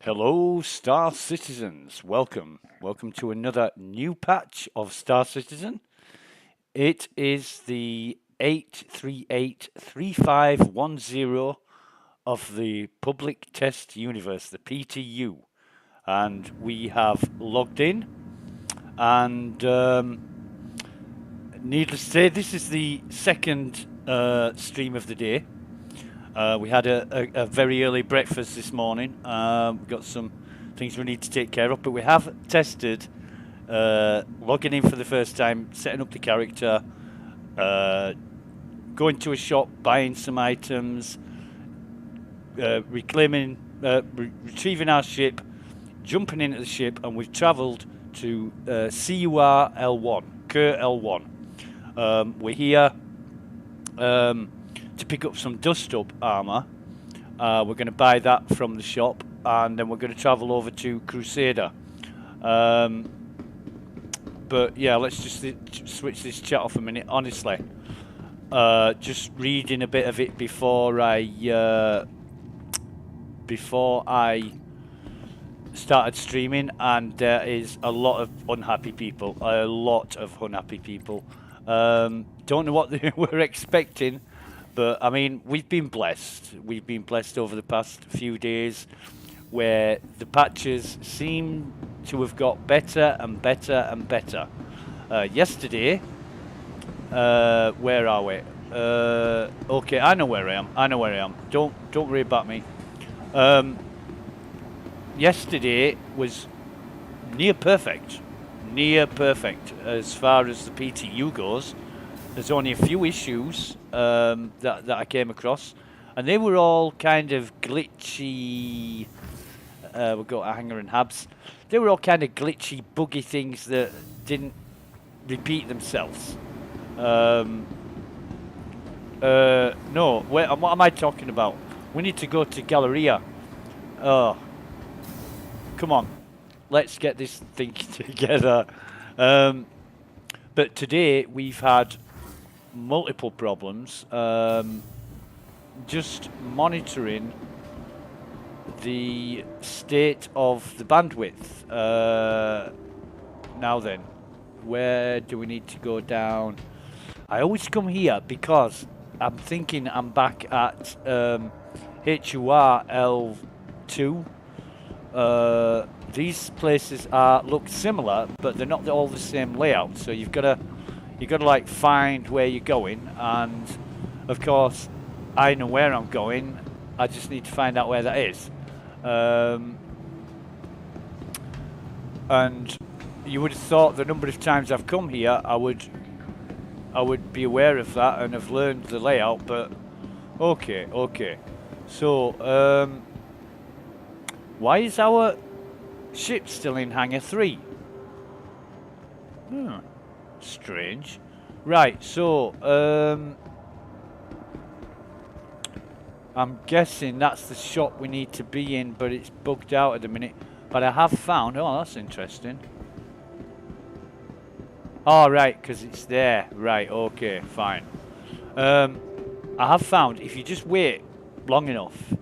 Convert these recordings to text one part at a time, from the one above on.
Hello, Star Citizens. Welcome to another new patch of Star Citizen. It is the 8.38.3510 of the Public Test Universe, the PTU. And we have logged in. And needless to say, this is the second stream of the day. We had a very early breakfast this morning. We've got some things we need to take care of, but we have tested logging in for the first time, setting up the character, going to a shop, buying some items, retrieving our ship, jumping into the ship, and we've travelled to CUR L1, Cur L1. We're here to pick up some dust-up armour. We're going to buy that from the shop, and then we're going to travel over to Crusader. But yeah, let's just switch this chat off a minute. Honestly, just reading a bit of it before I started streaming, and there is a lot of unhappy people. Don't know what they were expecting. But, I mean, we've been blessed. We've been blessed over the past few days where the patches seem to have got better and better and better. Yesterday, where are we? Okay, I know where I am. Don't worry about me. Yesterday was near perfect as far as the PTU goes. There's only a few issues that I came across, and they were all kind of glitchy. We've got Hanger and Habs. They were all kind of glitchy, buggy things that didn't repeat themselves. No, what am I talking about? We need to go to Galleria. Oh, come on, let's get this thing together. But today we've had multiple problems. Just monitoring the state of the bandwidth. Now then, where do we need to go down? I always come here because I'm thinking I'm back at HUR L2. These places look similar, but they're not all the same layout. So you've got to like find where you're going, and of course, I know where I'm going. I just need to find out where that is. And you would have thought the number of times I've come here, I would be aware of that and have learned the layout. But okay. So why is our ship still in Hangar 3? Strange. Right, so I'm guessing that's the shop we need to be in, but it's bugged out at the minute. But I have found, oh, that's interesting. Oh, right, because it's there. Right, okay, fine. I have found if you just wait long enough,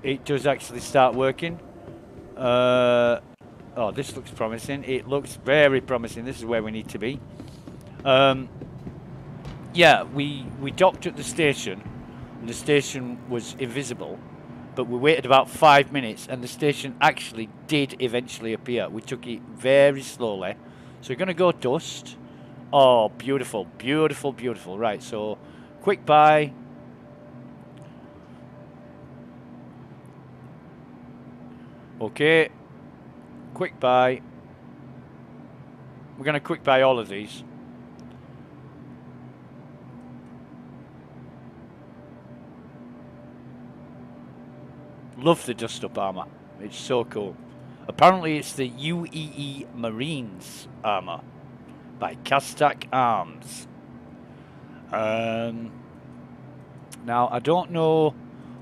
it does actually start working. Oh, this looks promising. It looks very promising. This is where we need to be. Yeah, we docked at the station, and the station was invisible, but we waited about 5 minutes, and the station actually did eventually appear. We took it very slowly. So we're going to go dust. Oh, beautiful. Right, so quick buy. Okay. Quick buy. We're going to quick buy all of these. Love the dust-up armor. It's so cool. Apparently it's the UEE Marines armor by Castak Arms. Now, I don't know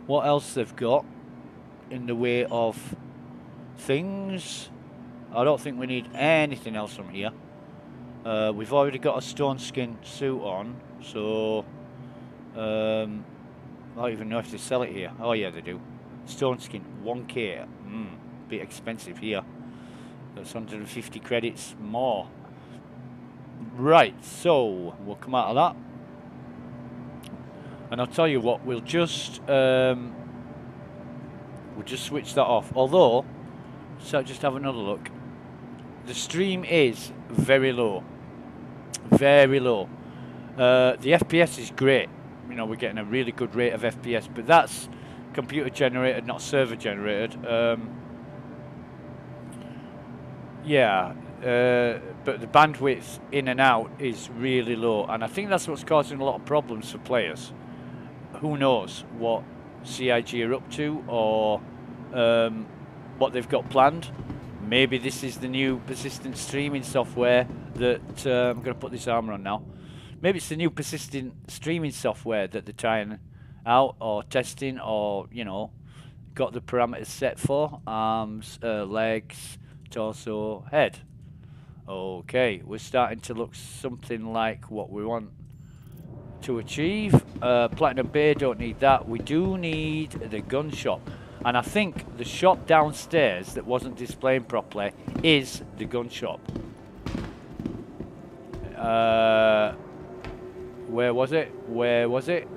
what else they've got in the way of things. I don't think we need anything else from here. We've already got a stone skin suit on, so I don't even know if they sell it here. Oh yeah, they do. Stone skin, 1K. bit expensive here. That's 150 credits more. Right, so we'll come out of that. And I'll tell you what, we'll just switch that off. Although, so just have another look. The stream is very low. Very low. The FPS is great. You know, we're getting a really good rate of FPS, but that's computer generated, not server generated. Yeah, but the bandwidth in and out is really low, and I think that's what's causing a lot of problems for players. Who knows what CIG are up to, or what they've got planned. Maybe this is the new persistent streaming software that I'm going to put this armor on now. Maybe it's the new persistent streaming software that they're trying out or testing, or, you know, got the parameters set for. Arms, legs, torso, head. Okay, we're starting to look something like what we want to achieve. Platinum Bay, don't need that. We do need the gun shop. And I think the shop downstairs that wasn't displaying properly is the gun shop. Where was it? Where was it?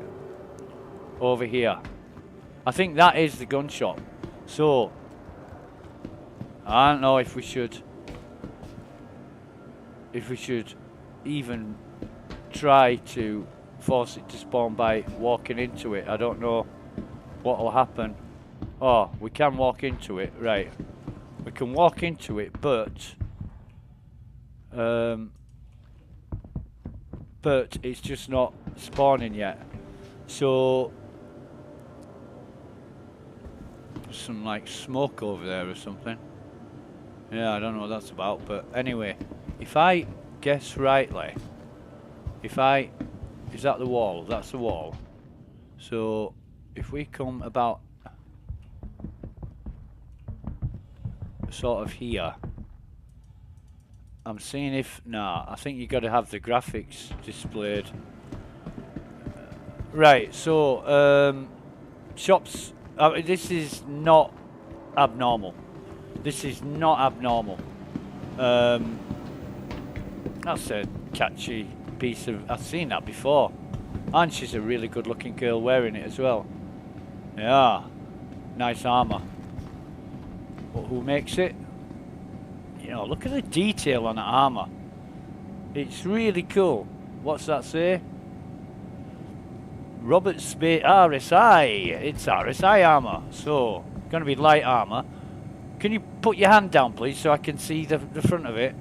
Over here. I think that is the gun shop. So, I don't know if we should even try to force it to spawn by walking into it. I don't know what will happen. Oh, we can walk into it, right. We can walk into it, but it's just not spawning yet. So some like smoke over there or something. Yeah, I don't know what that's about, but anyway, if I guess rightly, is that the wall? That's the wall. So if we come about sort of here, I'm seeing if, nah, I think you got to have the graphics displayed. Right, so shops, this is not abnormal. This is not abnormal. That's a catchy piece of, I've seen that before. And she's a really good looking girl wearing it as well. Yeah, nice armor. But who makes it? You know, look at the detail on the armor. It's really cool. What's that say? Robert Spade RSI. It's RSI armor. So, gonna be light armor. Can you put your hand down, please, so I can see the front of it?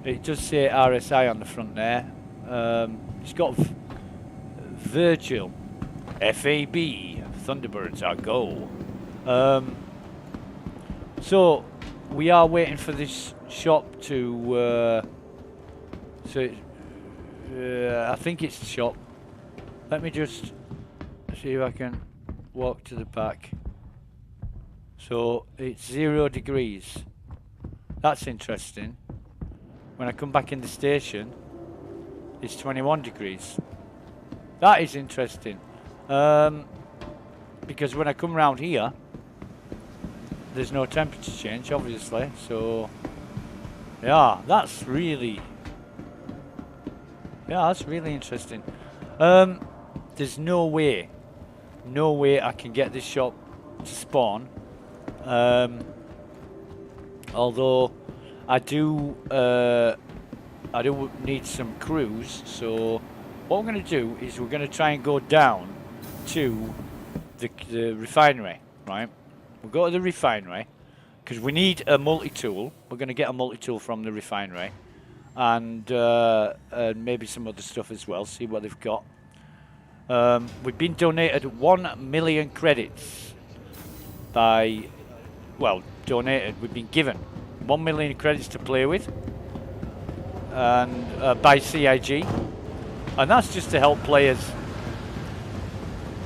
It does say RSI on the front there. It's got Virgil. FAB. Thunderbirds are go. So, we are waiting for this shop to... I think it's the shop. Let me just see if I can walk to the back. So, it's 0 degrees. That's interesting. When I come back in the station, it's 21 degrees. That is interesting. Because when I come round here, there's no temperature change, obviously. So, yeah, that's really interesting. There's no way I can get this shop to spawn. Although I do need some crews. So what we're going to do is we're going to try and go down to the refinery, right? We'll go to the refinery because we need a multi-tool. We're going to get a multi-tool from the refinery, and maybe some other stuff as well. See what they've got. We've been donated 1 million credits by, well, donated. We've been given 1 million credits to play with, and by CIG, and that's just to help players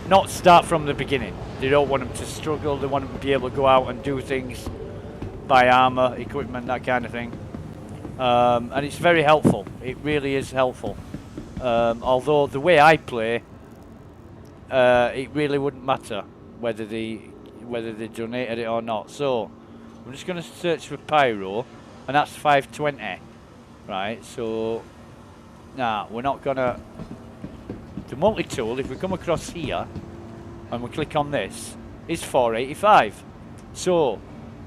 not start from the beginning. They don't want them to struggle. They want them to be able to go out and do things, buy armor, equipment, that kind of thing. And it's very helpful. It really is helpful. Although the way I play, it really wouldn't matter whether whether they donated it or not. So I'm just going to search for pyro, and that's 520, right? So now we're not gonna. The multi-tool, if we come across here and we click on this, is 485. So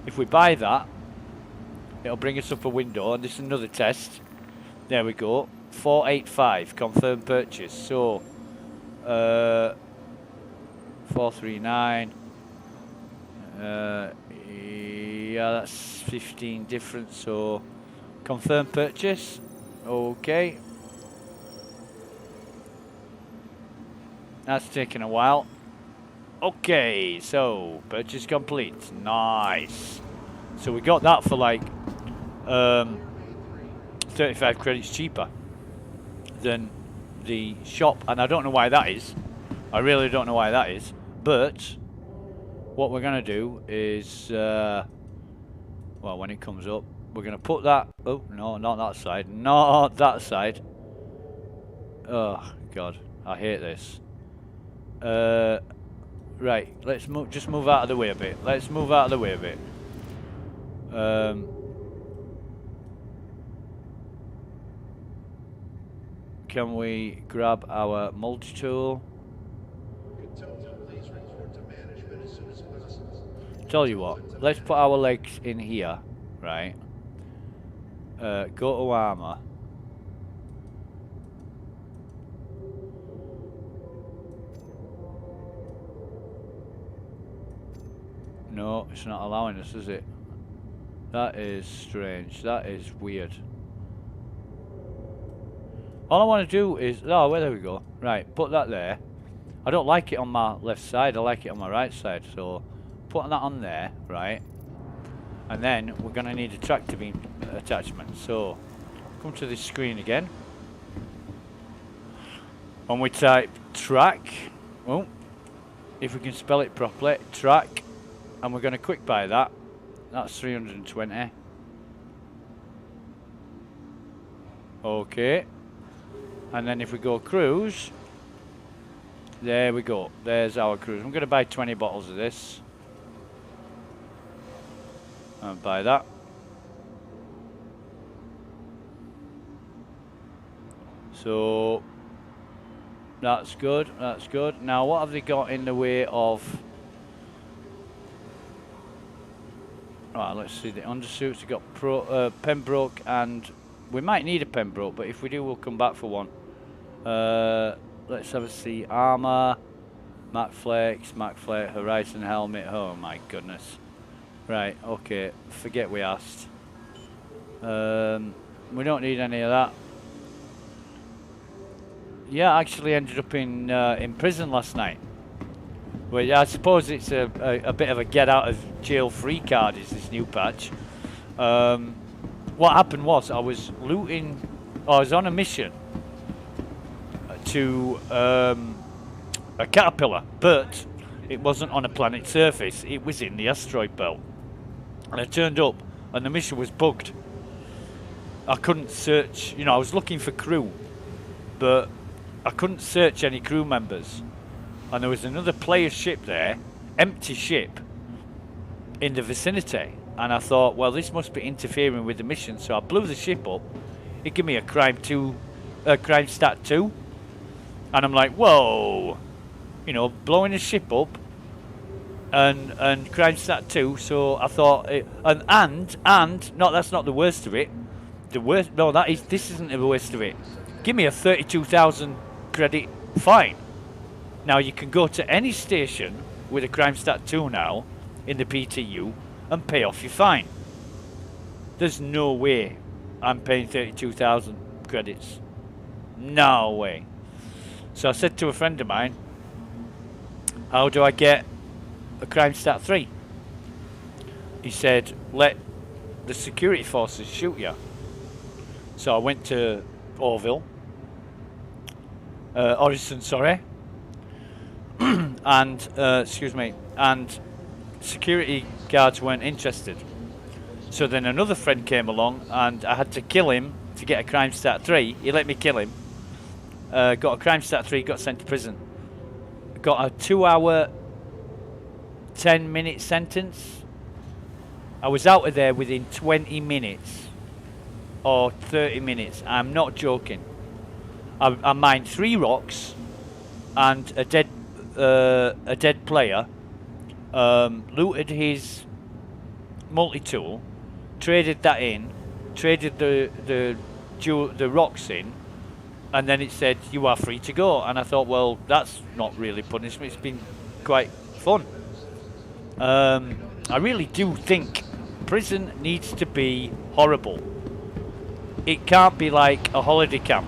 if we buy that, it'll bring us up a window, and this is another test. There we go, 485, confirm purchase. So 439. Yeah, that's 15 different. So confirm purchase. Okay. That's taken a while. Okay, so purchase complete. Nice. So we got that for like 35 credits cheaper than the shop, and I don't know why that is. I really don't know why that is. But what we're gonna do is, well, when it comes up, we're gonna put that. Oh no, not that side. Not that side. Oh God, I hate this. Right, let's just move out of the way a bit. Let's move out of the way a bit. Can we grab our multi-tool? Tell you what, let's put our legs in here, right? Go to armor. No, it's not allowing us, is it? That is strange. That is weird. All I want to do is... Oh, well, there we go. Right, put that there. I don't like it on my left side. I like it on my right side. So, putting that on there, right? And then we're going to need a tractor beam attachment. So, come to this screen again. And we type track. Oh, if we can spell it properly. Track. And we're going to quick buy that. That's 320. Okay. And then if we go cruise, there we go. There's our cruise. I'm going to buy 20 bottles of this. And buy that. So that's good. That's good. Now, what have they got in the way of? Right, let's see the undersuits. We've got Pembroke, and we might need a Pembroke, but if we do, we'll come back for one. Let's have a see. Armor, MacFlex, Horizon helmet. Oh my goodness. Right, okay. Forget we asked. We don't need any of that. Yeah, I actually ended up in prison last night. Well, I suppose it's a bit of a get out of jail free card is this new patch. What happened was I was looting. I was on a mission to a caterpillar, but it wasn't on a planet surface. It was in the asteroid belt, and I turned up, and the mission was bugged. I couldn't search. You know, I was looking for crew, but I couldn't search any crew members. And there was another player ship there, empty ship, in the vicinity. And I thought, well, this must be interfering with the mission. So I blew the ship up. It gave me a crime stat 2. And I'm like, whoa. You know, blowing a ship up and crime stat 2. So I thought, and no, that's not the worst of it. The worst, no, this isn't the worst of it. Give me a 32,000 credit fine. Now, you can go to any station with a crime stat 2 now in the PTU and pay off your fine. There's no way I'm paying 32,000 credits. No way. So I said to a friend of mine, how do I get a crime stat 3? He said, let the security forces shoot you. So I went to Orison, sorry. And excuse me, and security guards weren't interested. So then another friend came along, and I had to kill him to get a crime stat 3. He let me kill him. Got a crime stat 3, got sent to prison. Got a 2-hour 10-minute sentence. I was out of there within 20 minutes or 30 minutes. I'm not joking. I mined 3 rocks and a dead player. Looted his multi-tool, traded that in, traded the rocks in, and then it said you are free to go. And I thought, well, that's not really punishment. It's been quite fun. I really do think prison needs to be horrible. It can't be like a holiday camp.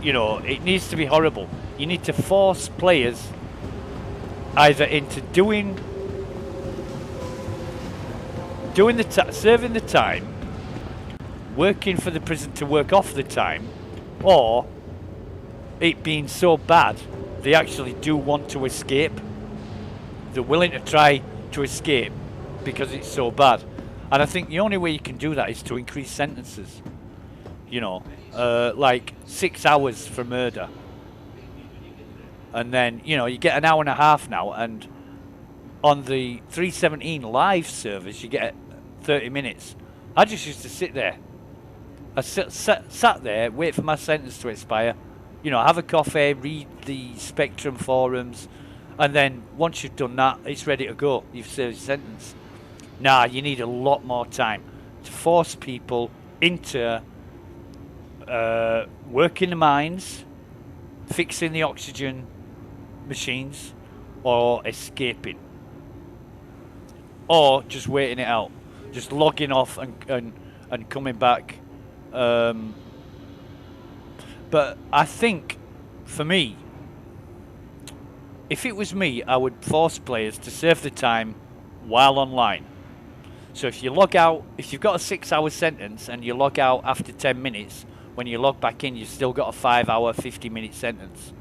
You know, it needs to be horrible. You need to force players either into serving the time, working for the prison to work off the time, or it being so bad they actually do want to escape. They're willing to try to escape because it's so bad. And I think the only way you can do that is to increase sentences. You know, like 6 hours for murder. And then, you know, you get an hour and a half now, and on the 3.17 live service, you get 30 minutes. I just used to sit there. I sat there, wait for my sentence to expire, you know, have a coffee, read the Spectrum forums, and then once you've done that, it's ready to go. You've served your sentence. Nah, you need a lot more time to force people into working the mines, fixing the oxygen machines, or escaping, or just waiting it out, just logging off and coming back. But I think, for me, if it was me, I would force players to serve the time while online. So if you log out, if you've got a 6-hour sentence and you log out after 10 minutes, when you log back in, you've still got a 5-hour, 50-minute sentence.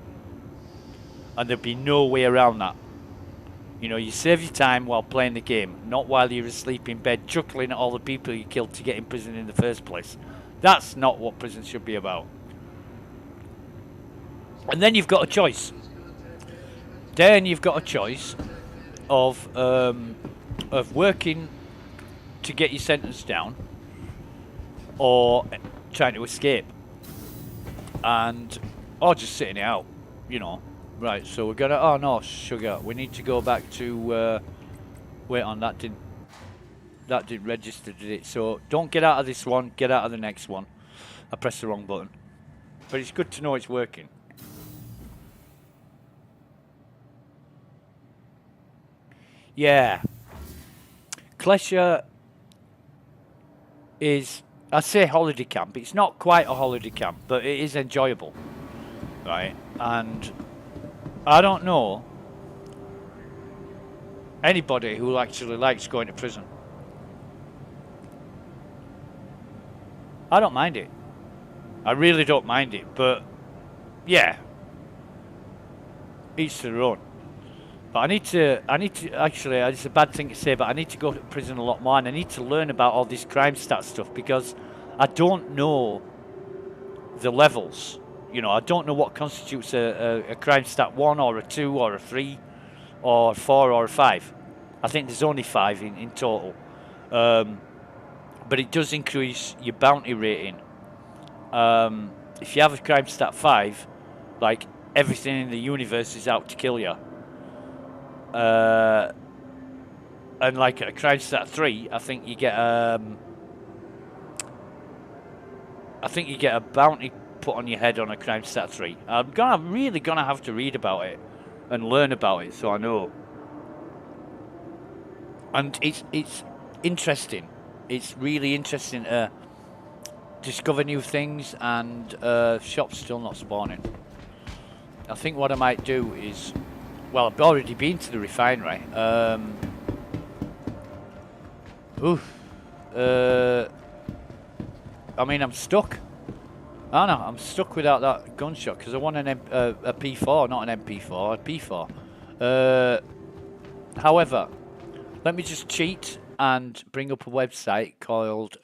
And there'd be no way around that. You know, you save your time while playing the game, not while you're asleep in bed chuckling at all the people you killed to get in prison in the first place. That's not what prison should be about. And then you've got a choice. Then you've got a choice of working to get your sentence down, or trying to escape, or just sitting it out, you know. Right, so we're gonna, oh no, sugar, we need to go back to, wait on, that didn't register, did it? So don't get out of this one, get out of the next one. I pressed the wrong button. But it's good to know it's working. Yeah. Klesha is, I say holiday camp, it's not quite a holiday camp, but it is enjoyable, right? And I don't know anybody who actually likes going to prison. I don't mind it. I really don't mind it, but yeah, each to their own. But I need to actually, it's a bad thing to say, but I need to go to prison a lot more, and I need to learn about all this crime stat stuff, because I don't know the levels. You know, I don't know what constitutes a crime stat 1 or a 2 or a 3 or 4 or a 5. I think there's only 5 in total. But it does increase your bounty rating. If you have a crime stat 5, like, everything in the universe is out to kill you. And like a crime stat 3, I think you get a bounty put on your head on a crime stat 3. I'm really gonna have to read about it and learn about it so I know. And it's interesting. It's really interesting to discover new things, and shops still not spawning. I think what I might do is, well, I've already been to the refinery. I mean, I'm stuck. I know, I'm stuck without that gunshot because I want a P4, not an MP4, a P4. However, let me just cheat and bring up a website called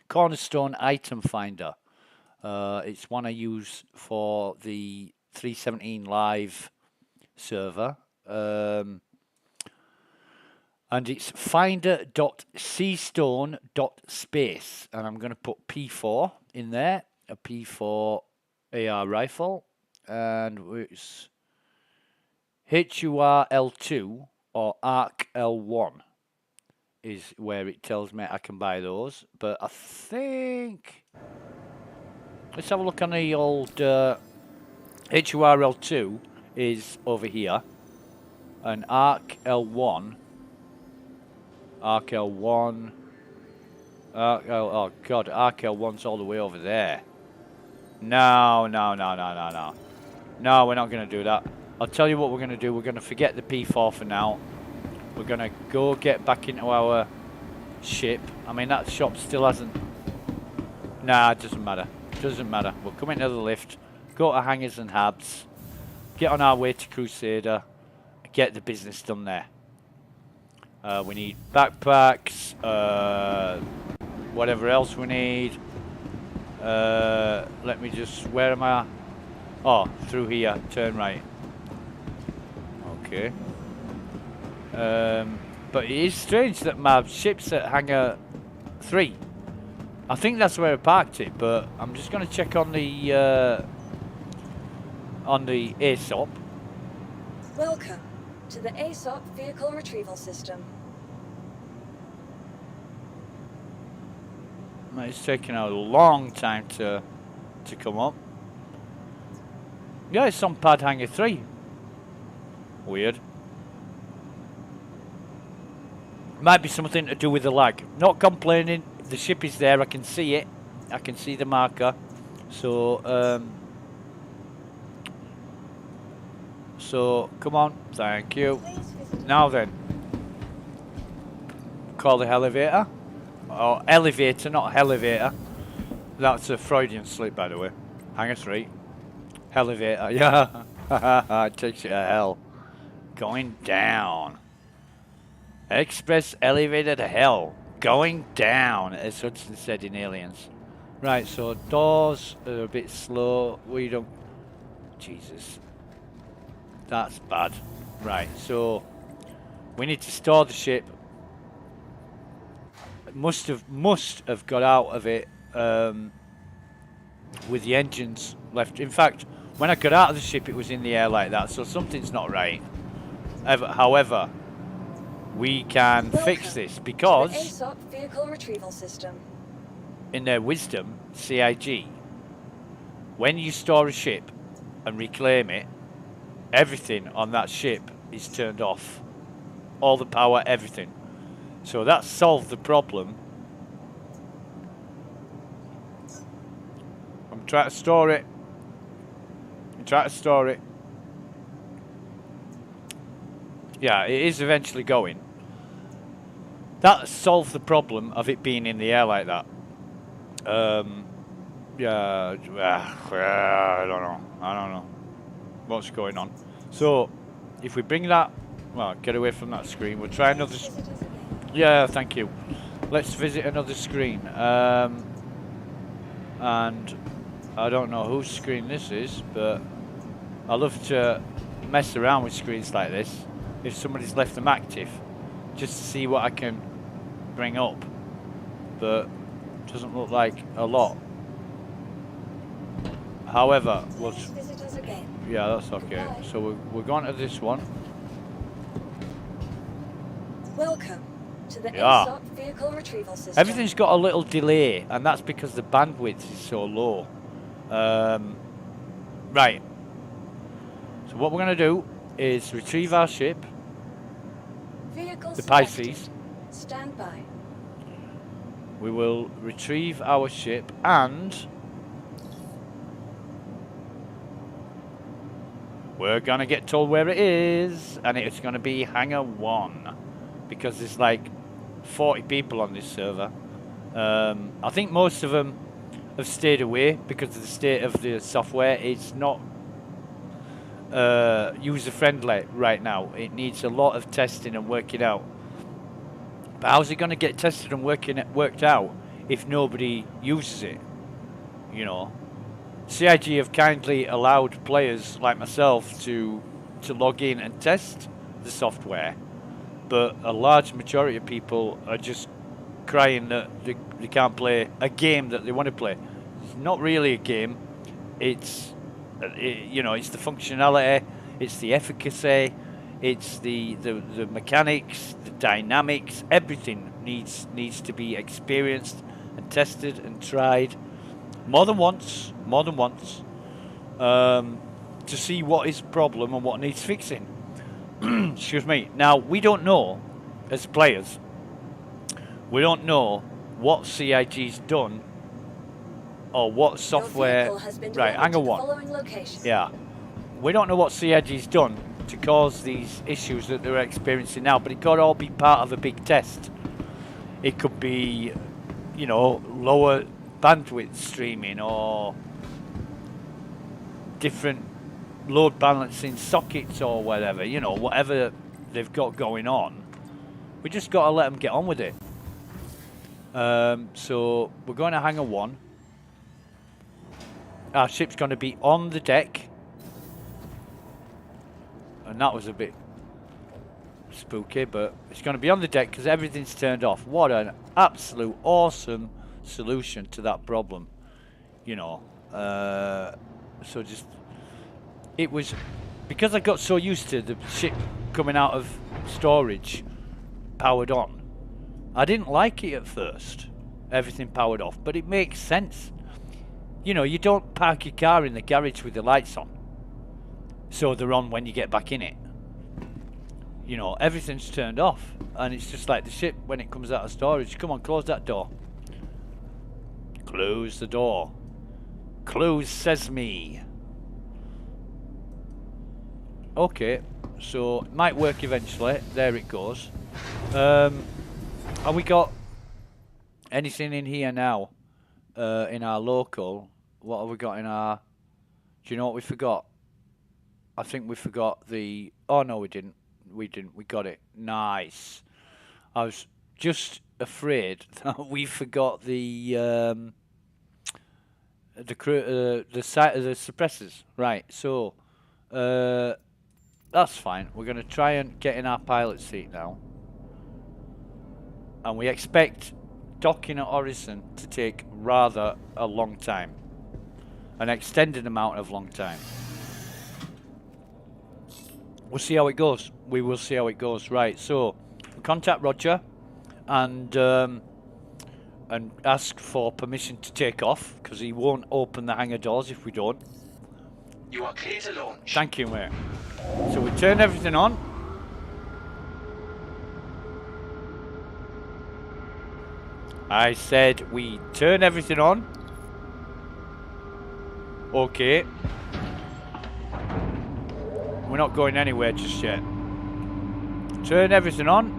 Cornerstone Item Finder. It's one I use for the 3.17 live server. And it's finder.cstone.space. And I'm going to put P4 in there, a P4 AR rifle. And it's HUR-L2 or ARC-L1 is where it tells me I can buy those. But I think... Let's have a look on the old... HUR-L2 is over here. And ARC-L1... ARC-L1... oh god, ARC-L1's all the way over there. No. No, we're not going to do that. I'll tell you what we're going to do. We're going to forget the P4 for now. We're going to go get back into our ship. I mean, that shop still hasn't... Nah, it doesn't matter. Doesn't matter. We'll come into the lift, go to Hangars and Habs, get on our way to Crusader, get the business done there. We need backpacks, whatever else we need. Let me just... Where am I? Oh, through here. Turn right. Okay. But it is strange that my ship's at Hangar 3. I think that's where I parked it, but I'm just going to check on the ASOP. Welcome to the ASOP Vehicle Retrieval System. It's taking a long time to come up. Yeah, it's on pad Hangar 3. Weird. Might be something to do with the lag. Not complaining. The ship is there. I can see it. I can see the marker. So, come on. Thank you. Now then. Call the elevator. Oh, elevator, not elevator. That's a Freudian slip, by the way. Hangar 3. Elevator. Yeah. It takes you to hell. Going down. Express elevator to hell. Going down, as Hudson said in Aliens. Right, so doors are a bit slow. We don't... Jesus. That's bad. Right, so... We need to store the ship. Must have got out of it with the engines left. In fact, when I got out of the ship, it was in the air like that, so something's not right. However, we can fix this because ASOP Vehicle Retrieval System. In their wisdom, CIG, when you store a ship and reclaim it, everything on that ship is turned off. All the power, everything. So that solved the problem. I'm trying to store it. Yeah, it is eventually going. That solved the problem of it being in the air like that. Yeah, I don't know what's going on. So, if we bring that, well, get away from that screen. We'll try another. Yeah, thank you. Let's visit another screen. And I don't know whose screen this is, but I love to mess around with screens like this. If somebody's left them active, just to see what I can bring up. But it doesn't look like a lot. However, we'll yeah, that's okay. So we're going to this one. Welcome to the ASOP Vehicle Retrieval System. Everything's got a little delay, and that's because the bandwidth is so low. Right. So what we're going to do is retrieve our ship, the Pisces. Stand by. We will retrieve our ship and we're going to get told where it is, and it's going to be Hangar 1 because there's like 40 people on this server. I think most of them have stayed away because of the state of the software. It's not user-friendly right now. It needs a lot of testing and working out. But how's it going to get tested and worked out if nobody uses it? You know, CIG have kindly allowed players like myself to to log in and test the software, but a large majority of people are just crying that they can't play a game that they want to play. It's not really a game. It's it's the functionality, it's the efficacy, it's the mechanics, the dynamics. Everything needs to be experienced and tested and tried more than once, to see what is the problem and what needs fixing. Excuse me. Now, we don't know, as players, we don't know what CIG's done or what software. Right, hang on one. Yeah. We don't know what CIG's done to cause these issues that they're experiencing now, but it could all be part of a big test. It could be, lower bandwidth streaming or different load balancing sockets or whatever, whatever they've got going on. We just got to let them get on with it. So we're going to Hangar 1. Our ship's going to be on the deck. And that was a bit spooky, but it's going to be on the deck because everything's turned off. What an absolute awesome solution to that problem. So just... It was... Because I got so used to the ship coming out of storage powered on, I didn't like it at first. Everything powered off. But it makes sense. You don't park your car in the garage with the lights on, so they're on when you get back in it. Everything's turned off, and it's just like the ship when it comes out of storage. Come on, close that door. Close the door. Close sesame. Okay, so it might work eventually. There it goes. Have we got anything in here now? In our local? What have we got in our... Do you know what we forgot? I think we forgot the... Oh, no, we didn't. We got it. Nice. I was just afraid that we forgot the suppressors. Right, so... that's fine. We're going to try and get in our pilot seat now. And we expect docking at Horizon to take rather a long time. An extended amount of long time. We'll see how it goes. We will see how it goes. Right, so we'll contact Roger and ask for permission to take off, because he won't open the hangar doors if we don't. You are clear to launch. Thank you, mate. So we turn everything on. I said we turn everything on. Okay. We're not going anywhere just yet. Turn everything on.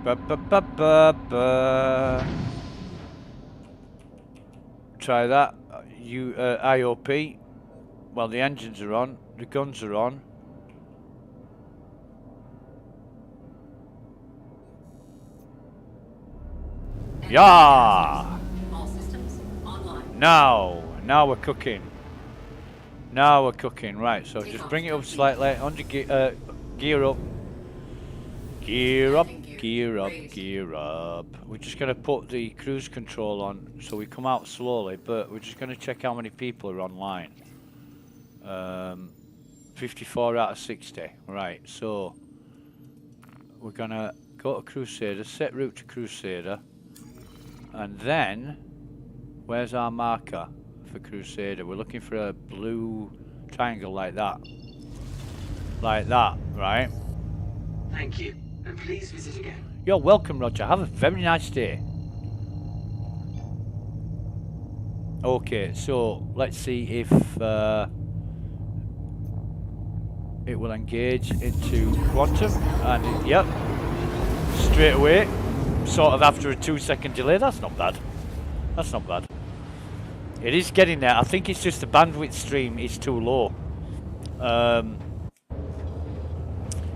Ba ba ba ba ba. Try that. IOP. Well, the engines are on. The guns are on. Yeah. All systems online. Now we're cooking. Now we're cooking. Right. So just bring it up slightly. Gear up. Gear up. Gear up, gear up. We're just going to put the cruise control on so we come out slowly, but we're just going to check how many people are online. 54 out of 60. Right, so we're going to go to Crusader, set route to Crusader, and then where's our marker for Crusader? We're looking for a blue triangle like that. Like that, right? Thank you. And please visit again. You're welcome, Roger. Have a very nice day. Okay, so let's see if it will engage into quantum. And yep, straight away, sort of after a 2-second delay. That's not bad. That's not bad. It is getting there. I think it's just the bandwidth stream is too low.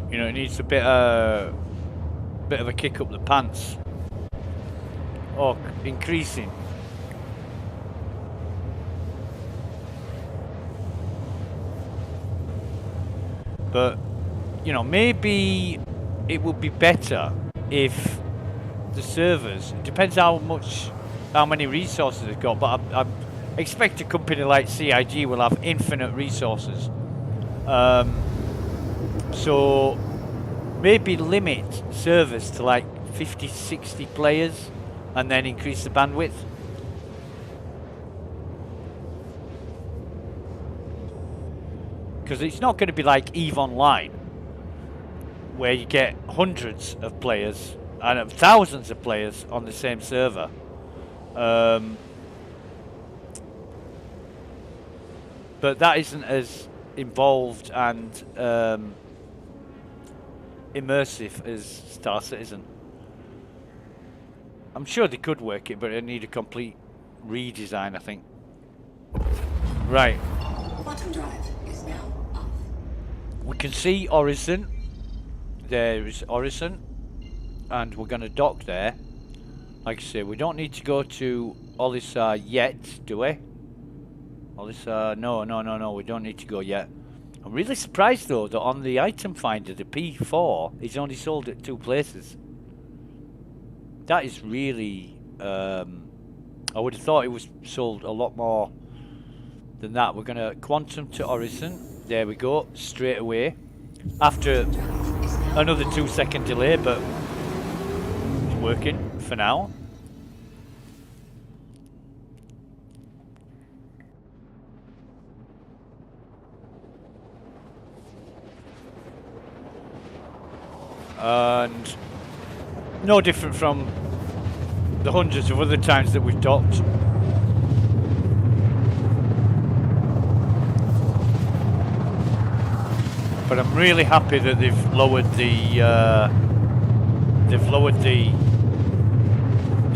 It needs a bit of a kick up the pants. or increasing. But, you know, maybe it would be better if the servers, it depends how many resources they've got, but I expect a company like CIG will have infinite resources. So maybe limit servers to like 50, 60 players and then increase the bandwidth. Because it's not going to be like EVE Online, where you get hundreds of players and thousands of players on the same server. But that isn't as involved and immersive as Star Citizen. I'm sure they could work it, but it need a complete redesign, I think. Right. Quantum drive is now off. We can see Horizon. There is Horizon. And we're going to dock there. Like I say, we don't need to go to Olisar yet, do we? Olisar, no, we don't need to go yet. I'm really surprised though that on the item finder, the P4 is only sold at 2 places. That is really, I would have thought it was sold a lot more than that. We're going to quantum to Horizon. There we go, straight away. After another 2-second delay, but it's working for now. And no different from the hundreds of other times that we've docked. But I'm really happy that they've lowered the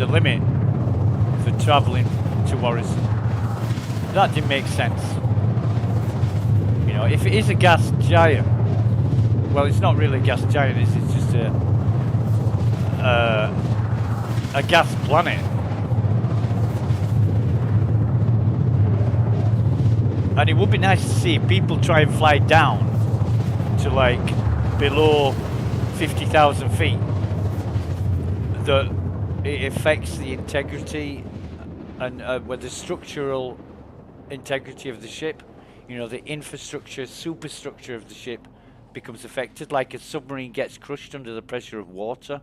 limit for travelling to Horizon. That didn't make sense. You know, if it is a gas giant, well, it's not really a gas giant, it's just a gas planet. And it would be nice to see people try and fly down to like below 50,000 feet. That it affects the integrity and with the structural integrity of the ship. You know, the infrastructure, superstructure of the ship becomes affected. Like a submarine gets crushed under the pressure of water.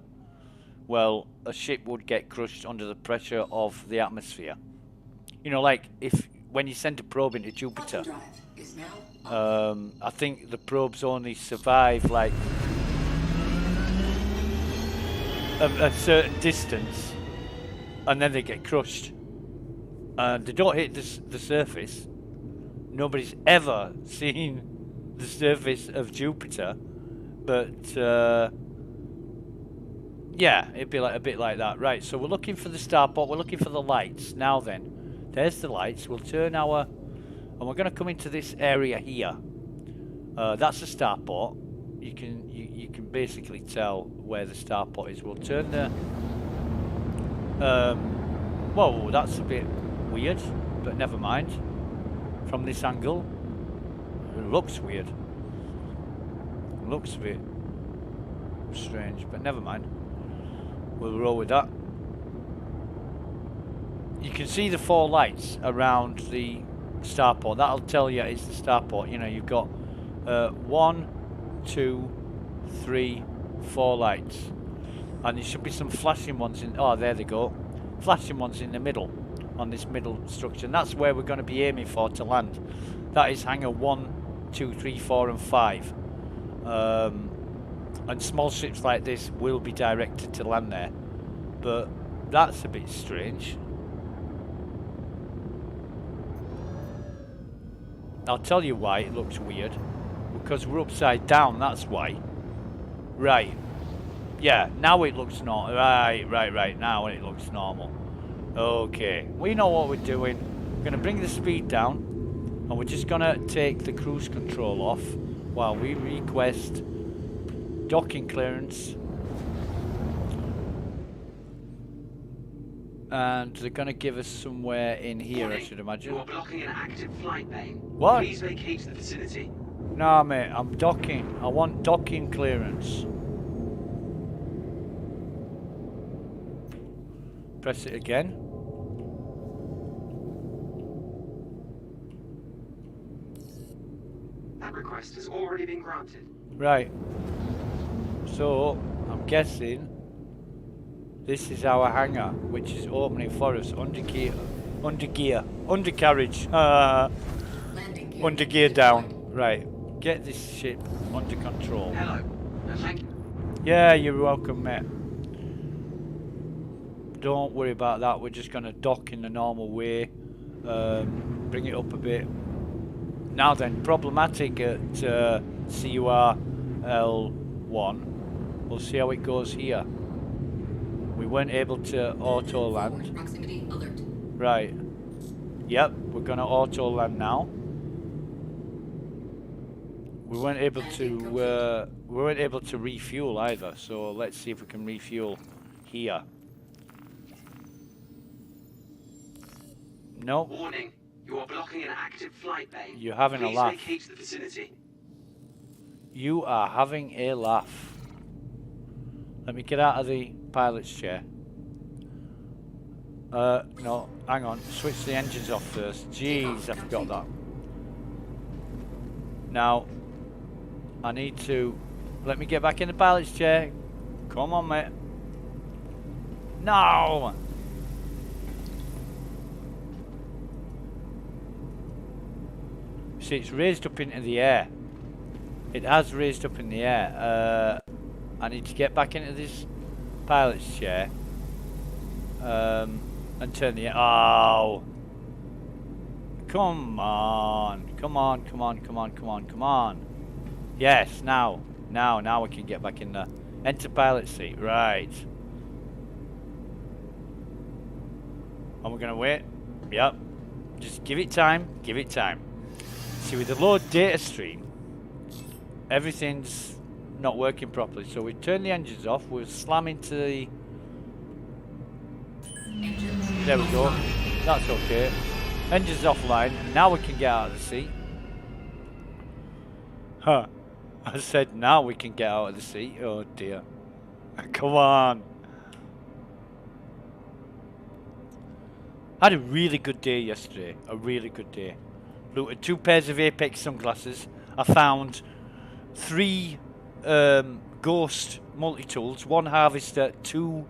Well, a ship would get crushed under the pressure of the atmosphere. You know, like when you send a probe into Jupiter, I think the probes only survive like a certain distance, and then they get crushed, and they don't hit the surface. Nobody's ever seen the surface of Jupiter, but yeah, it'd be like a bit like that. Right, so we're looking for the starport, we're looking for the lights. Now then, there's the lights. We'll turn and we're going to come into this area here. That's the starport. You can basically tell where the starport is. We'll turn the whoa, that's a bit weird, but never mind. From this angle, it looks weird. It looks a bit strange, but never mind. We'll roll with that. You can see the 4 lights around the starport. That'll tell you it's the starport. You know, you've got 1, 2, 3, 4 lights, and there should be some flashing ones in. Oh, there they go. Flashing ones in the middle, on this middle structure, and that's where we're going to be aiming for to land. That is hangar 1, 2, 3, 4, and 5. And small ships like this will be directed to land there, but that's a bit strange. I'll tell you why it looks weird. Because we're upside down, that's why. Right. Yeah, now it looks normal. Right. Now it looks normal. Okay. We know what we're doing. We're going to bring the speed down. And we're just going to take the cruise control off while we request docking clearance. And they're going to give us somewhere in here, I Warning, should imagine. You are blocking an active flight bay. What? Please vacate the vicinity. Nah, mate, I'm docking. I want docking clearance. Press it again. That request has already been granted. Right. So, I'm guessing this is our hangar, which is opening for us. Undercarriage. Landing gear Under gear down. deployed. Right. Get this ship under control. Hello, and thank you. Yeah, you're welcome, mate. Don't worry about that. We're just going to dock in the normal way. Bring it up a bit. Now then, problematic at CUR-L1. We'll see how it goes here. We weren't able to auto land. Forward proximity alert. Right. Yep, we're going to auto land now. We weren't able to refuel either, so let's see if we can refuel here. No, Warning, you are blocking an active flight bay. you're having a Please laugh. vacate the vicinity. You are having a laugh. Let me get out of the pilot's chair. No, hang on. Switch the engines off first. Jeez, I forgot that. Now, I need to... Let me get back in the pilot's chair. Come on, mate. No! See, it's raised up into the air. It has raised up in the air. I need to get back into this pilot's chair. And turn the... Oh! Come on. Come on, come on, come on, come on, come on. Yes, now. Now we can get back in the... Enter pilot seat. Right. And we're going to wait. Yep. Just give it time. Give it time. See, with the low data stream, everything's not working properly. So we turn the engines off. We'll slam into the... Engines There we go. offline. That's okay. Engines offline. Now we can get out of the seat. Huh. I said now we can get out of the seat. Oh dear. Come on. I had a really good day yesterday. A really good day. Looted 2 pairs of Apex sunglasses. I found 3 Ghost multi-tools, 1 Harvester, 2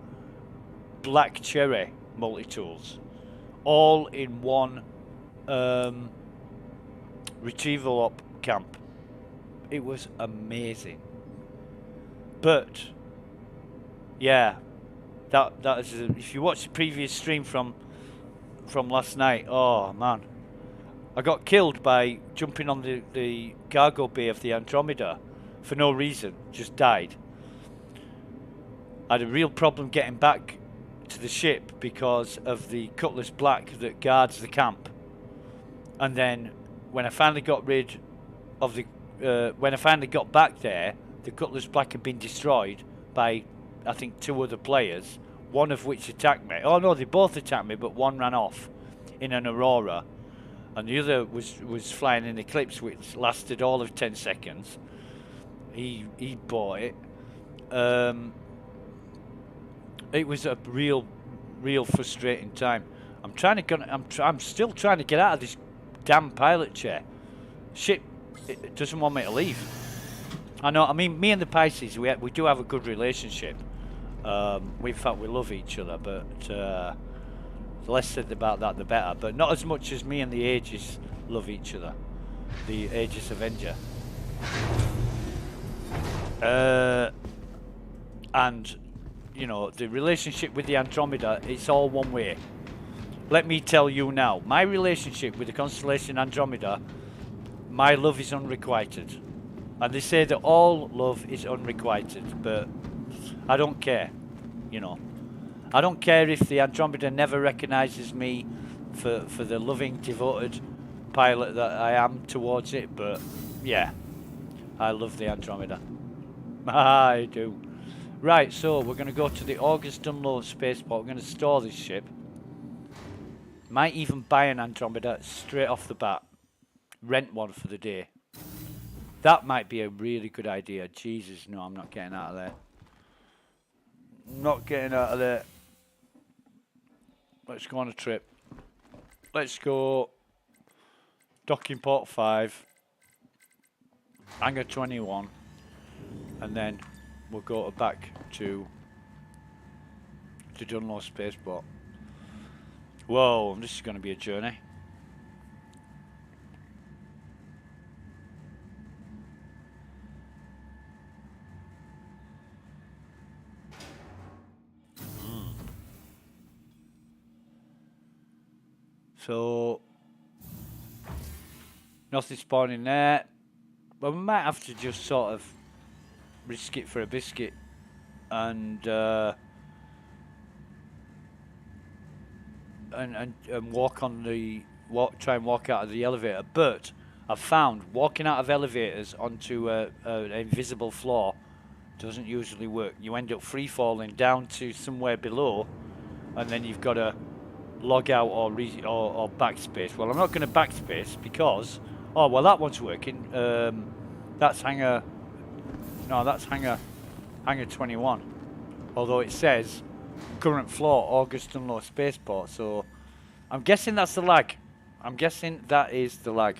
Black Cherry multi-tools. All in 1 retrieval op camp. It was amazing. But yeah, that is if you watch the previous stream from last night, oh man, I got killed by jumping on the cargo bay of the Andromeda for no reason, just died. I had a real problem getting back to the ship because of the Cutlass Black that guards the camp. And then when I finally got rid of the when I finally got back there, the Cutlass Black had been destroyed by, I think, 2 other players, one of which attacked me. Oh no, they both attacked me, but one ran off in an Aurora, and the other was flying in Eclipse, which lasted all of 10 seconds. He bought it. It was a real frustrating time. I'm still trying to get out of this damn pilot chair. Shit, it doesn't want me to leave. I know. I mean, me and the Pisces, we do have a good relationship. In fact, we love each other, but the less said about that, the better. But not as much as me and the Aegis love each other. The Aegis Avenger. And, you know, the relationship with the Andromeda, it's all one way. Let me tell you now, my relationship with the constellation Andromeda, my love is unrequited. And they say that all love is unrequited, but I don't care, you know. I don't care if the Andromeda never recognises me for the loving, devoted pilot that I am towards it, but yeah, I love the Andromeda. I do. Right, so we're going to go to the August Dunlop spaceport. We're going to store this ship. Might even buy an Andromeda straight off the bat. Rent one for the day. That might be a really good idea. Jesus, no, I'm not getting out of there. Not getting out of there. Let's go on a trip. Let's go docking port 5, hangar 21, and then we'll go back to Dunlo Spaceport. Whoa, this is going to be a journey. So, nothing spawning there. Well, we might have to just sort of risk it for a biscuit and walk on the try and walk out of the elevator. But I've found walking out of elevators onto an invisible floor doesn't usually work. You end up free falling down to somewhere below, and then you've got to log out or backspace. Well, I'm not going to backspace because that one's working. That's hangar 21. Although it says current floor August Dunlo Spaceport, so I'm guessing that's the lag. I'm guessing that is the lag.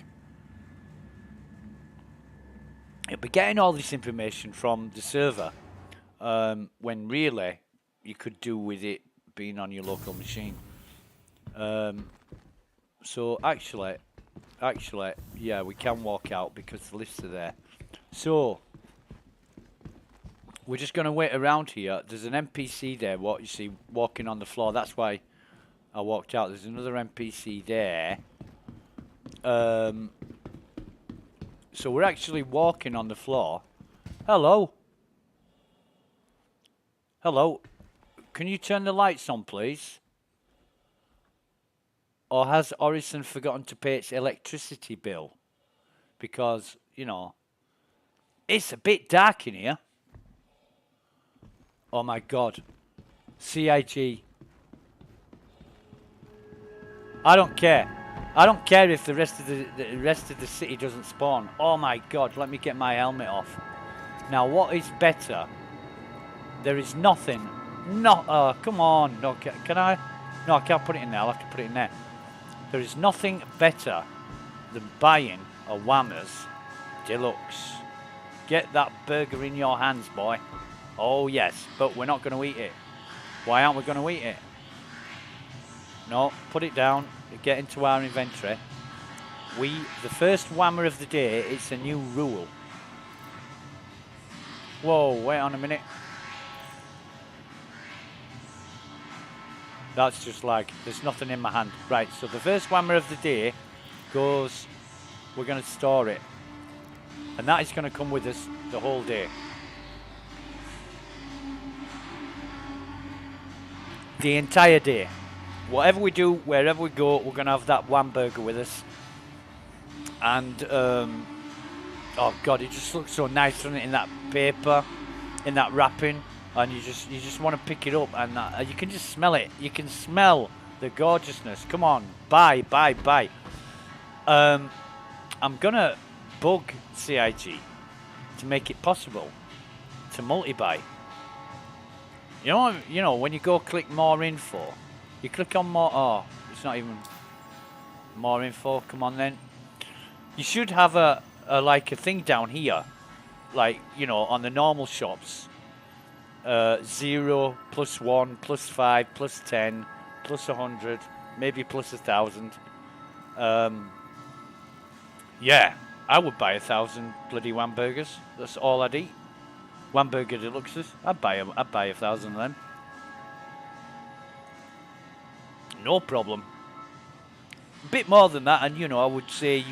You'll be getting all this information from the server when really you could do with it being on your local machine. So actually, yeah, we can walk out because the lifts are there. So we're just going to wait around here. There's an NPC there, what you see, walking on the floor. That's why I walked out. There's another NPC there. So we're actually walking on the floor. Hello. Hello. Can you turn the lights on, please? Or has Orison forgotten to pay its electricity bill? Because, you know, it's a bit dark in here. Oh my God. CIG. I don't care. I don't care if the rest of the city doesn't spawn. Oh my God, let me get my helmet off. Now what is better? There is nothing. No, come on. No, can I? No, I can't put it in there. I'll have to put it in there. There is nothing better than buying a Whammers Deluxe. Get that burger in your hands, boy. Oh yes, but we're not going to eat it. Why aren't we going to eat it? No, put it down. Get into our inventory. The first Whammer of the day, it's a new rule. Whoa, wait on a minute. That's just like, there's nothing in my hand. Right, so the first Whammer of the day goes, we're going to store it. And that is going to come with us the whole day. The entire day. Whatever we do, wherever we go, we're going to have that one burger with us. And, oh God, it just looks so nice, doesn't it, in that paper, in that wrapping. And you just want to pick it up, and you can just smell it. You can smell the gorgeousness. Come on, buy. I'm going to bug CIG to make it possible to multi-buy. You know, when you go click more info, you click on more. Oh, it's not even more info. Come on then. You should have a thing down here, like, you know, on the normal shops. 0, +1, +5, +10, +100, maybe +1,000. Yeah, I would buy 1,000 bloody Whamburgers. That's all I'd eat. Whamburger Deluxes. I'd buy 1,000 of them. No problem. A bit more than that, and you know, I would say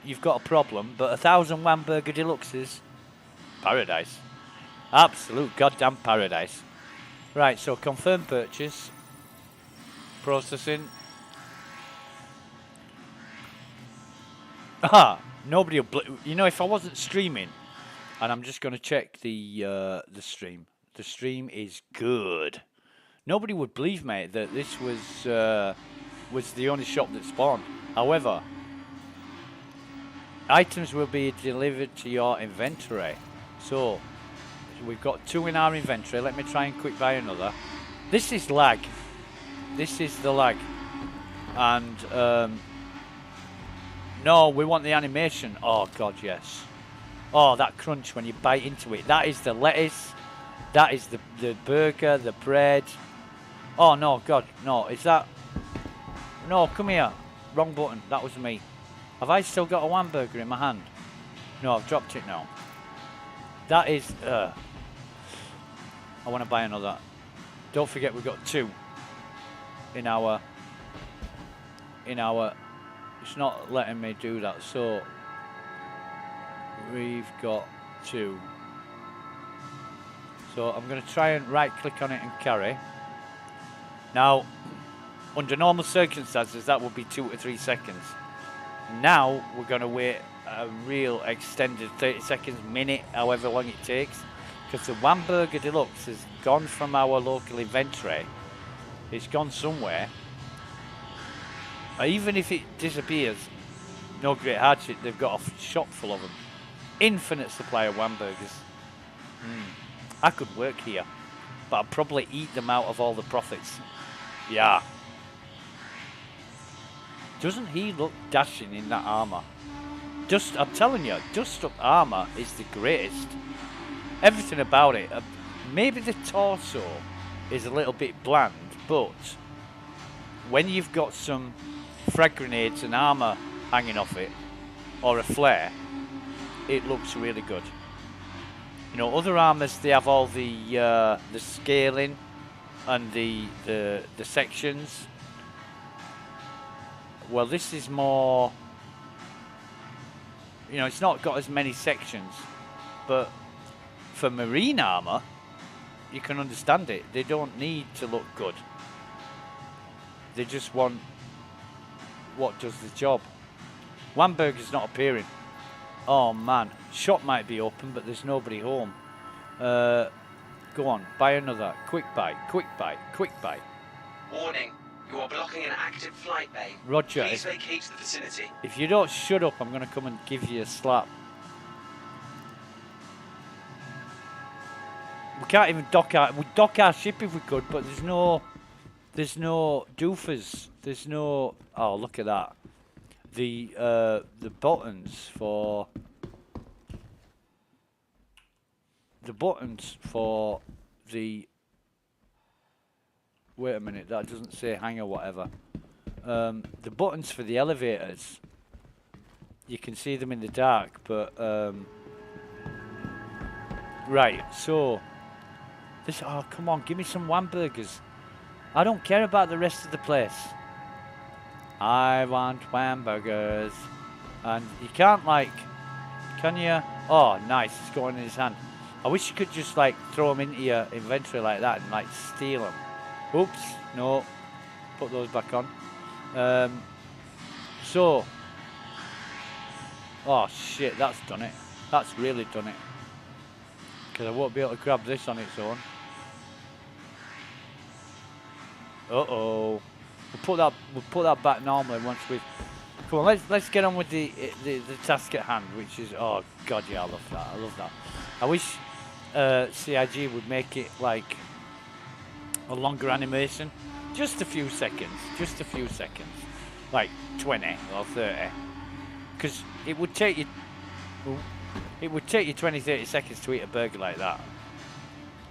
you've got a problem. But 1,000 Whamburger Deluxes, paradise. Absolute goddamn paradise. Right, so confirm purchase. Processing. Nobody will. You know, if I wasn't streaming, and I'm just going to check the stream. The stream is good. Nobody would believe, mate, that this was was the only shop that spawned. However, items will be delivered to your inventory. So we've got 2 in our inventory. Let me try and quick buy another. This is lag. This is the lag. And no, we want the animation. Oh god, yes. Oh, that crunch when you bite into it. That is the lettuce. That is the burger, the bread. Oh no, god, no. Is that... No, come here. Wrong button. That was me. Have I still got a hamburger in my hand? No, I've dropped it now. That is... I want to buy another. Don't forget we've got 2 in our... It's not letting me do that, so... We've got 2. So I'm going to try and right click on it and carry. Now, under normal circumstances, that would be 2 to 3 seconds. Now, we're going to wait a real extended 30 seconds, minute, however long it takes. Because the Hamburger Deluxe has gone from our local inventory. It's gone somewhere. Even if it disappears, no great hardship, they've got a shop full of them. Infinite supply of hamburgers. I could work here, but I'd probably eat them out of all the profits. Yeah. Doesn't he look dashing in that armor? I'm telling you, dust up armor is the greatest. Everything about it. Maybe the torso is a little bit bland, but when you've got some frag grenades and armor hanging off it, or a flare, it looks really good. You know, other armors, they have all the scaling and the sections. Well, this is more, you know, it's not got as many sections, but for marine armor, you can understand it. They don't need to look good. They just want what does the job. Hamburger's not appearing. Oh man, shop might be open, but there's nobody home. Go on, buy another. Quick buy, quick buy, quick buy. Warning, you are blocking an active flight bay. Roger. Please vacate the vicinity. If you don't shut up, I'm going to come and give you a slap. We can't even we'd dock our ship if we could, but there's no doofers. There's no, oh look at that. The buttons for the wait a minute, that doesn't say hangar whatever. The buttons for the elevators, you can see them in the dark, but right, so this, oh come on, give me some hamburgers. I don't care about the rest of the place. I want hamburgers. And you can't, like, can you? Oh, nice, it's going in his hand. I wish you could just, like, throw them into your inventory like that and, like, steal them. Oops, no. Put those back on. So. Oh, shit, that's done it. That's really done it. Because I won't be able to grab this on its own. Uh-oh. We'll put that back normally once we. Come on, let's get on with the task at hand, which is, oh god, yeah, I love that. I love that. I wish CIG would make it like a longer animation, just a few seconds, like 20 or 30, because it would take you 20-30 seconds to eat a burger like that,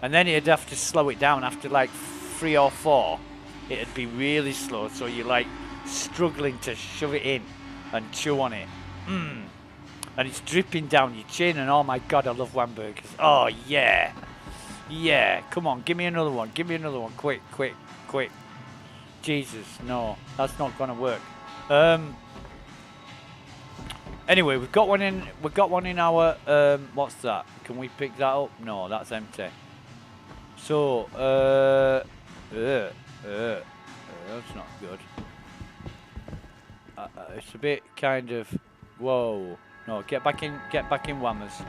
and then you'd have to slow it down after like 3 or 4. It'd be really slow, so you're like struggling to shove it in and chew on it. And it's dripping down your chin, and oh my god, I love hamburgers. Oh yeah, yeah. Come on, give me another one. Give me another one. Quick, quick, quick. Jesus, no, that's not gonna work. Anyway, we've got one in. We've got one in our. What's that? Can we pick that up? No, that's empty. So, that's not good. It's a bit kind of, whoa. No, get back in Whammers.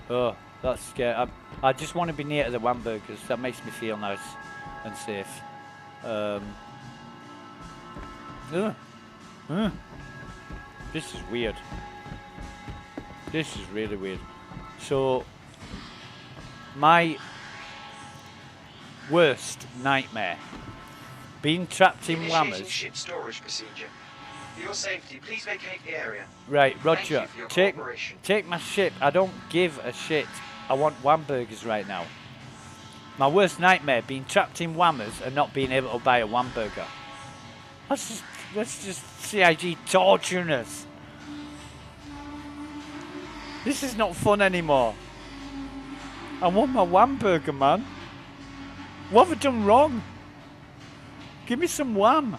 Oh, that's scary. I just want to be near to the Hamburgers. That makes me feel nice and safe. Ugh. Ugh. This is weird. This is really weird. So, my worst nightmare, being trapped in Initiating Whammers. ship storage procedure. For your safety, please vacate the area. Right, Thank Roger. you for your Take cooperation. my ship. I don't give a shit. I want Whamburgers right now. My worst nightmare, being trapped in Whammers and not being able to buy a Whamburger. That's just CIG torturing us. This is not fun anymore. I want my Whamburger, man. What have I done wrong? Give me some Wham.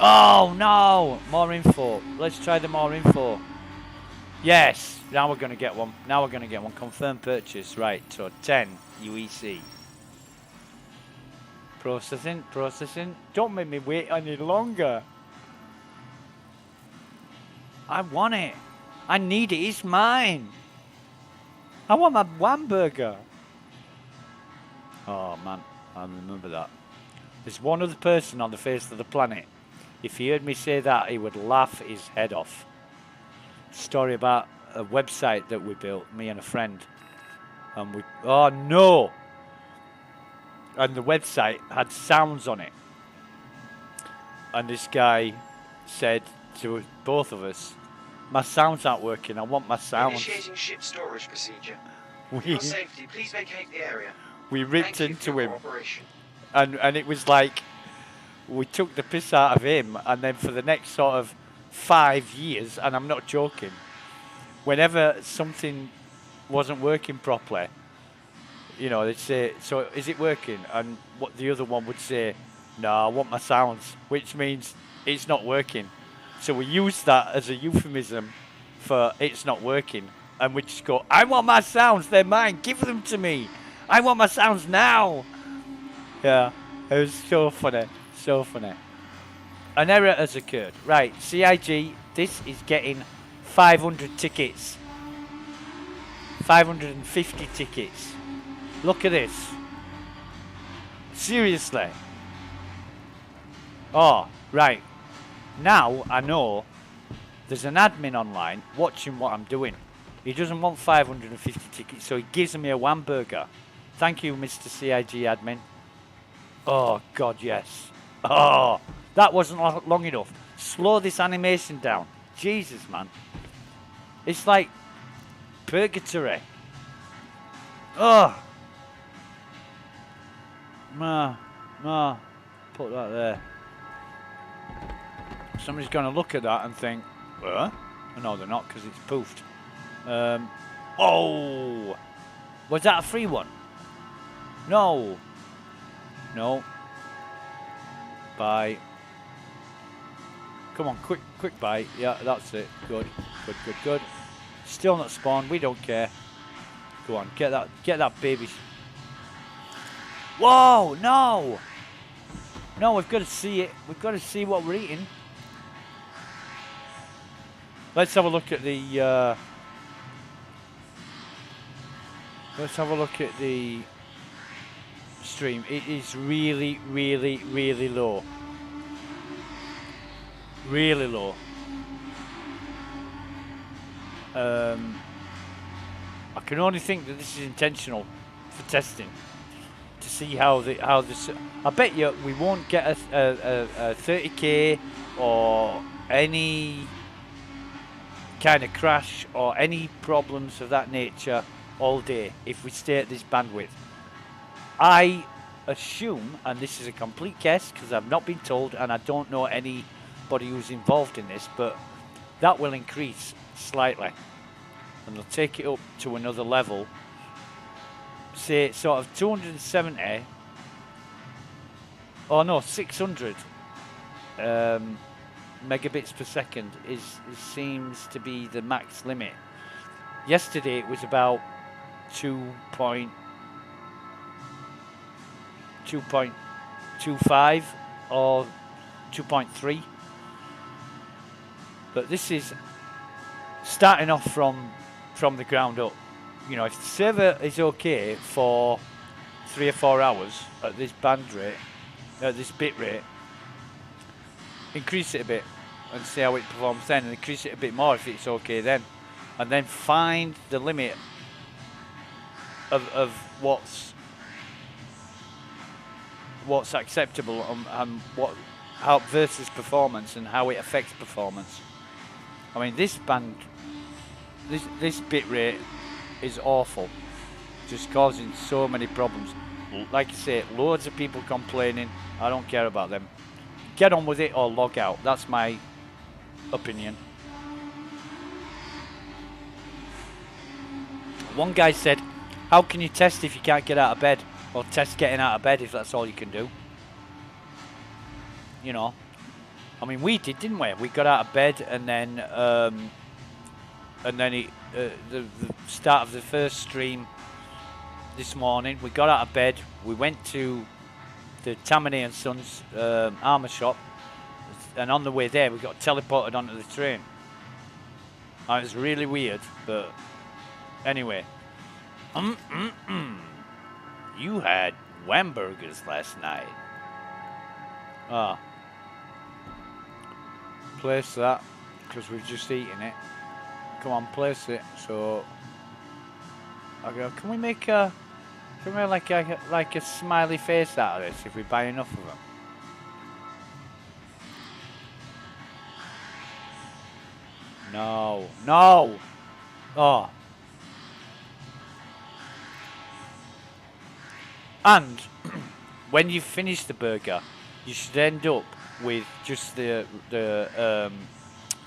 Oh no! More info. Let's try the more info. Yes, now we're gonna get one. Now we're gonna get one. Confirm purchase. Right, so 10 UEC. Processing. Don't make me wait any longer. I want it. I need it. It's mine. I want my Whamburger. Oh man, I remember that. There's one other person on the face of the planet. If he heard me say that, he would laugh his head off. Story about a website that we built, me and a friend. And oh no! And the website had sounds on it. And this guy said to both of us, my sounds aren't working, I want my sounds. Initiating ship storage procedure. For We, your safety, please vacate the area. we ripped Thank you for into your him. cooperation. And it was like, we took the piss out of him, and then for the next sort of 5 years, and I'm not joking, whenever something wasn't working properly, you know, they'd say, so is it working? And what the other one would say, no, I want my sounds, which means it's not working. So we use that as a euphemism for it's not working. And we just go, I want my sounds, they're mine, give them to me. I want my sounds now. Yeah, it was so funny, so funny. An error has occurred. Right, CIG, this is getting 500 tickets. 550 tickets. Look at this. Seriously. Oh, right. Now I know there's an admin online watching what I'm doing. He doesn't want 550 tickets, so he gives me a Whamburger. Thank you, Mr. CIG admin. Oh, God, yes. Oh, that wasn't long enough. Slow this animation down. Jesus, man. It's like purgatory. Oh. No. Put that there. Somebody's going to look at that and think, no, they're not, because it's poofed. Oh! Was that a free one? No. Buy. Come on, quick buy. Yeah, that's it. Good. Still not spawned. We don't care. Go on, get that baby. Whoa! No, we've got to see it. We've got to see what we're eating. Let's have a look at the. Let's have a look at the stream. It is really, really, really low. Really low. I can only think that this is intentional for testing to see how this. I bet you we won't get a 30k or any kind of crash or any problems of that nature all day if we stay at this bandwidth. I assume, and this is a complete guess because I've not been told and I don't know anybody who's involved in this, but that will increase slightly and they'll take it up to another level, say sort of 270 or no 600 megabits per second seems to be the max limit. Yesterday it was about 2.25 or 2.3, but this is starting off from the ground up. You know, if the server is okay for 3 or 4 hours at this band rate, at this bit rate, increase it a bit and see how it performs then, and increase it a bit more if it's okay then, and then find the limit of what's acceptable and how versus performance and how it affects performance. I mean, this bit rate is awful, just causing so many problems. Like I say, loads of people complaining. I don't care about them. Get on with it or log out. That's my opinion. One guy said, how can you test if you can't get out of bed? Or test getting out of bed if that's all you can do. You know. I mean, we did, didn't we? We got out of bed and then the start of the first stream this morning, we got out of bed, we went to the Tammany and Sons armour shop, and on the way there we got teleported onto the train. It was really weird, but anyway. You had Whamburgers last night. Ah. Place that, because we've just eaten it. Come on, place it. So I go, can we make like a smiley face out of this if we buy enough of them? No. No! Oh. And when you finish the burger, you should end up with just the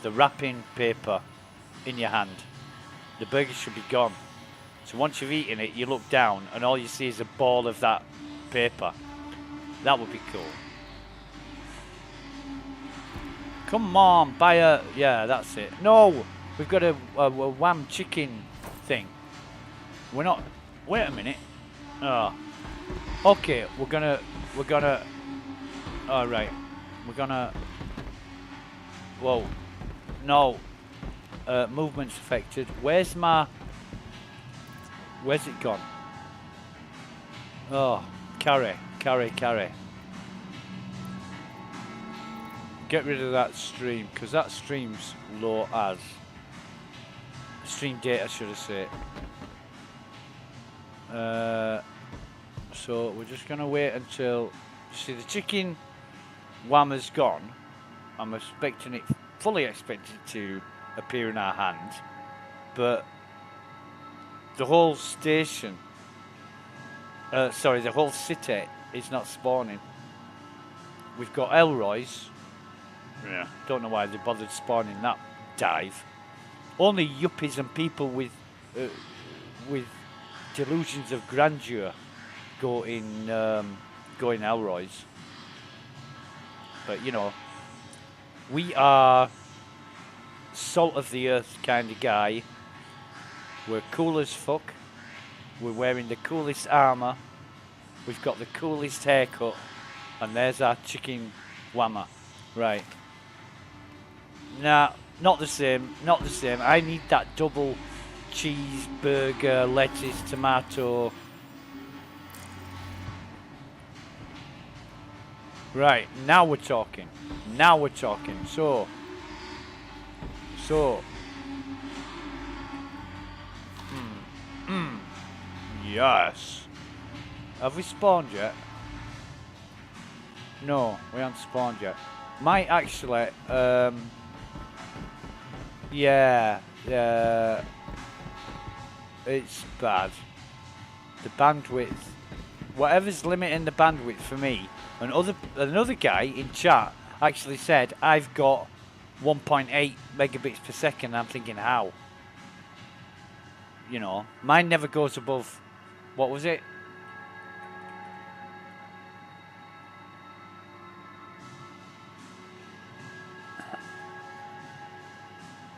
wrapping paper in your hand. The burger should be gone. So once you've eaten it, you look down and all you see is a ball of that paper. That would be cool. Come on, buy a... Yeah, that's it. No! We've got a wham chicken thing. We're not... Wait a minute. Oh. Okay, we're gonna... Alright. We're gonna... Whoa. No. Movement's affected. Where's it gone? Oh, carry. Get rid of that stream, because that stream's low as. Stream data, should I say. So we're just going to wait until... See, the chicken whammer's gone. I'm expecting it, fully expected to appear in our hand. But the whole station... the whole city is not spawning. We've got Elroy's. Yeah. Don't know why they bothered spawning that dive. Only yuppies and people with delusions of grandeur go in Elroy's. But you know, we are salt of the earth kind of guy. We're cool as fuck. We're wearing the coolest armour. We've got the coolest haircut. And there's our chicken whammer. Right. Nah, not the same. Not the same. I need that double cheeseburger, lettuce, tomato. Right, now we're talking. Now we're talking. So. Yes. Have we spawned yet? No, we haven't spawned yet. Might actually, yeah, it's bad. The bandwidth, whatever's limiting the bandwidth for me. Another guy in chat actually said I've got 1.8 megabits per second. I'm thinking, how? You know, mine never goes above, what was it?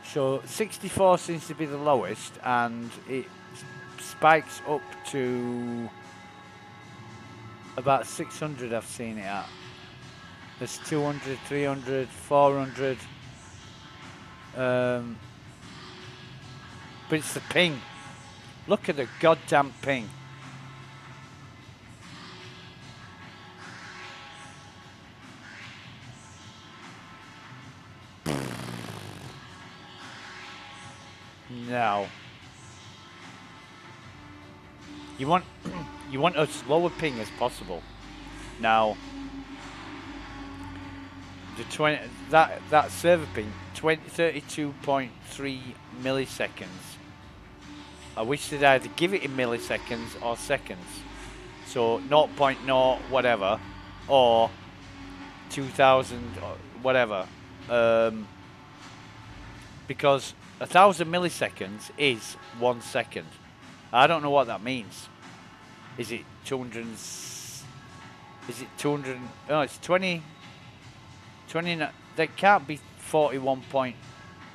So 64 seems to be the lowest, and it spikes up to about 600. I've seen it at. There's 200, 300, 400. But it's the ping. Look at the goddamn ping. Now, you want you want as low a ping as possible. Now, the 20 that server ping 32.3 milliseconds. I wish they'd either give it in milliseconds or seconds. So 0.0 whatever or 2000 or whatever. Because 1000 milliseconds is 1 second. I don't know what that means. Is it 200? Is it 200? Oh, it's 20. 20. That can't be 41.1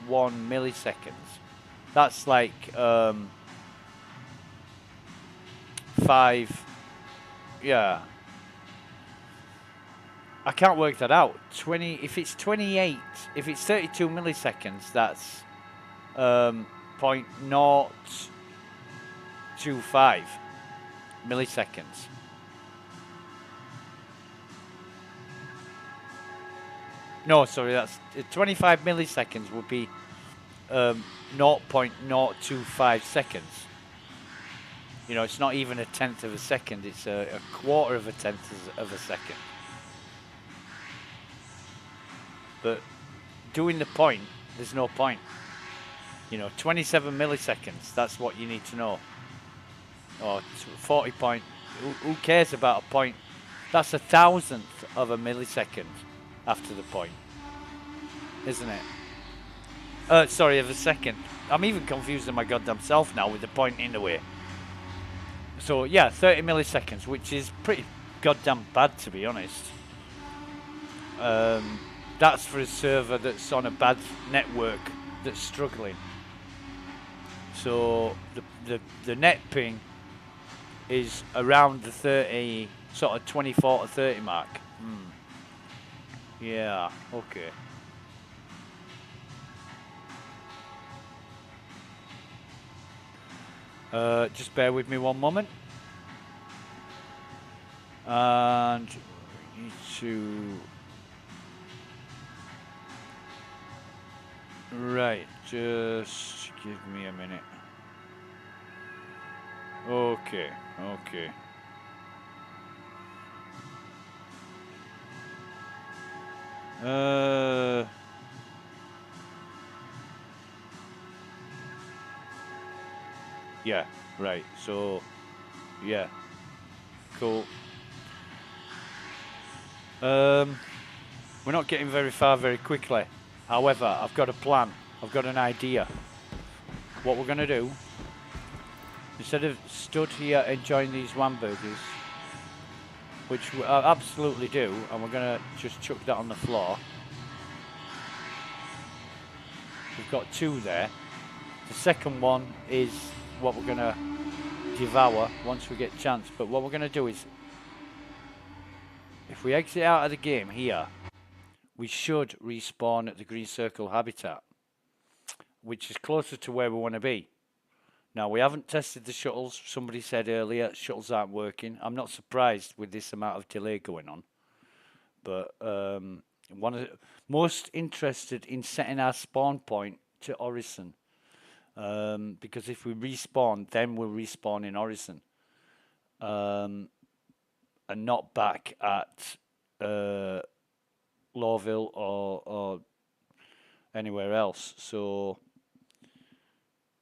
milliseconds. That's like 5. Yeah. I can't work that out. 20. If it's 28. If it's 32 milliseconds, that's 0.025 milliseconds. No, sorry, that's 25 milliseconds would be 0.025 seconds. You know, it's not even a tenth of a second, it's a quarter of a tenth of a second. But doing the point, there's no point. You know, 27 milliseconds, that's what you need to know. Or 40 point, who cares about a point? That's a thousandth of a millisecond after the point, isn't it? Sorry, of a second. I'm even confused in my goddamn self now with the point in the way. So yeah, 30 milliseconds, which is pretty goddamn bad to be honest. That's for a server that's on a bad network that's struggling. So the net ping is around the 30, sort of 24 to 30 mark. Yeah, okay. Just bear with me one moment. And we need to... Right, just give me a minute. Okay, okay. Yeah, right, so, yeah, cool. We're not getting very far very quickly. However, I've got a plan. I've got an idea. What we're going to do, instead of stood here enjoying these hamburgers, which we absolutely do, and we're going to just chuck that on the floor. We've got 2 there. The second one is what we're going to devour once we get a chance. But what we're going to do is, if we exit out of the game here, we should respawn at the green circle habitat, which is closer to where we want to be. Now, we haven't tested the shuttles. Somebody said earlier shuttles aren't working. I'm not surprised with this amount of delay going on. But most interested in setting our spawn point to Orison. Because if we respawn, then we'll respawn in Orison. And not back at Lawville or anywhere else. So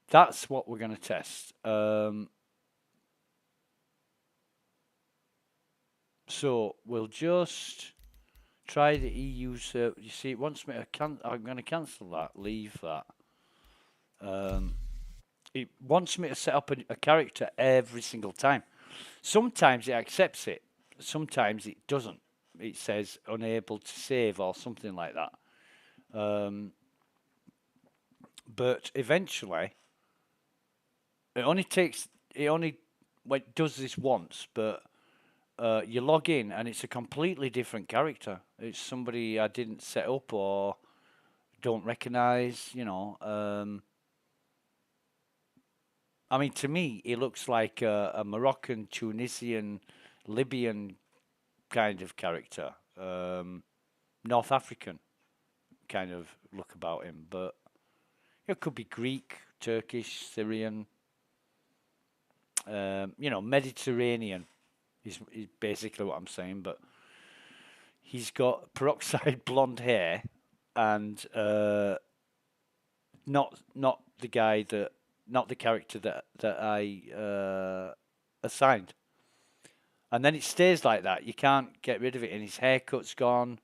that's what we're going to test. So we'll just try the EU server. You see, it wants me to I'm going to cancel that, leave that. It wants me to set up a character every single time. Sometimes it accepts it. Sometimes it doesn't. It says unable to save or something like that. But eventually, it only does this once, but you log in and it's a completely different character. It's somebody I didn't set up or don't recognize, you know. I mean, to me, it looks like a Moroccan, Tunisian, Libyan kind of character. North African kind of look about him, but it could be Greek, Turkish, Syrian, Mediterranean is basically what I'm saying. But he's got peroxide blonde hair, and not the guy that, not the character that I assigned. And then it stays like that. You can't get rid of it, and his haircut's gone.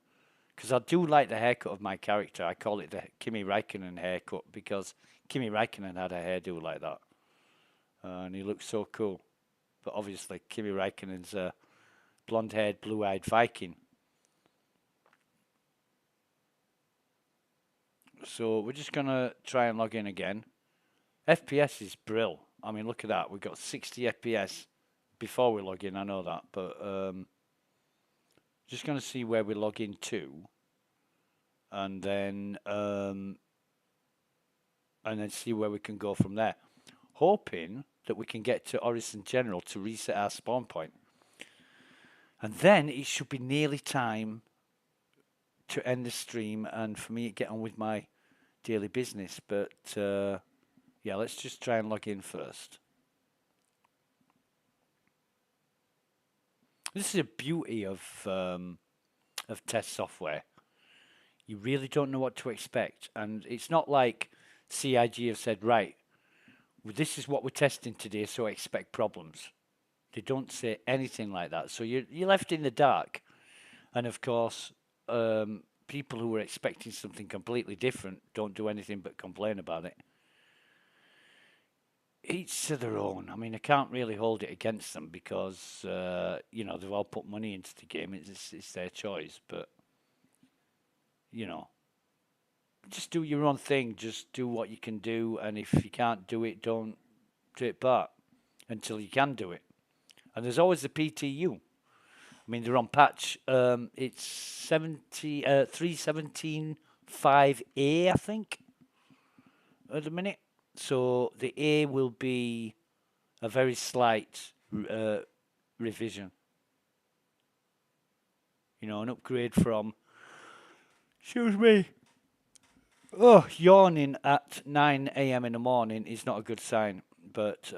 Because I do like the haircut of my character. I call it the Kimi Räikkönen haircut because Kimi Räikkönen had a hairdo like that. And he looked so cool. But obviously, Kimi Räikkönen's a blonde-haired, blue-eyed Viking. So we're just going to try and log in again. FPS is brill. I mean, look at that. We've got 60 FPS before we log in. I know that. But just going to see where we log in to. And then see where we can go from there. Hoping that we can get to Orison General to reset our spawn point. And then it should be nearly time to end the stream and for me to get on with my daily business. But yeah, let's just try and log in first. This is a beauty of test software. You really don't know what to expect. And it's not like CIG have said, right, this is what we're testing today, so expect problems. They don't say anything like that. So you're left in the dark. And of course, people who are expecting something completely different don't do anything but complain about it. Each to their own. I mean, I can't really hold it against them because, they've all put money into the game. It's their choice. But, just do your own thing. Just do what you can do. And if you can't do it, don't take part until you can do it. And there's always the PTU. I mean, they're on patch. It's 3.17.5A, I think, at the minute. So the A will be a very slight revision. An upgrade from, excuse me, yawning at 9 a.m. in the morning is not a good sign. But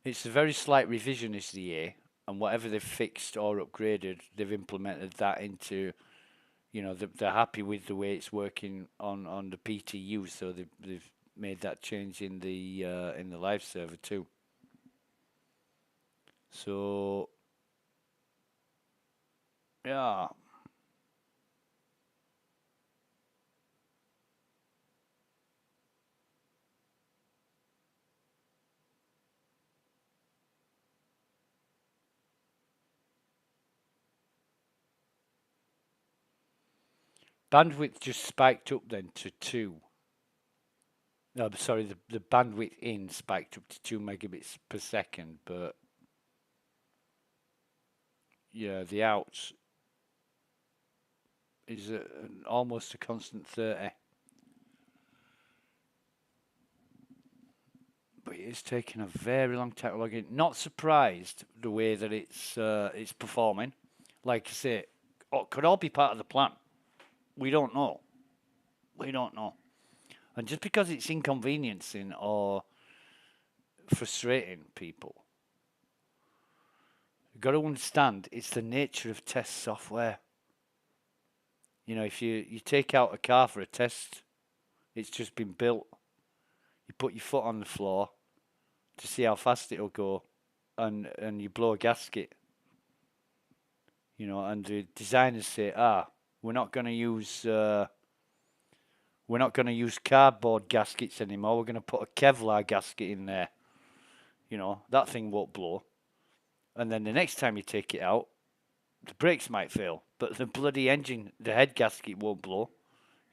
it's a very slight revision is the A. And whatever they've fixed or upgraded, they've implemented that into... they're happy with the way it's working on the PTU, so they've made that change in the live server too. So yeah. Bandwidth just spiked up then to 2. No, sorry, the bandwidth in spiked up to 2 megabits per second, but yeah, the out is almost a constant 30. But it's taken a very long time to log in. Not surprised the way that it's performing. Like I say, it could all be part of the plan. We don't know. And just because it's inconveniencing or frustrating people, you've got to understand it's the nature of test software. If you take out a car for a test, it's just been built. You put your foot on the floor to see how fast it'll go, and you blow a gasket. And the designers say, we're not going to use cardboard gaskets anymore. We're going to put a Kevlar gasket in there. That thing won't blow. And then the next time you take it out, the brakes might fail, but the bloody engine, the head gasket won't blow.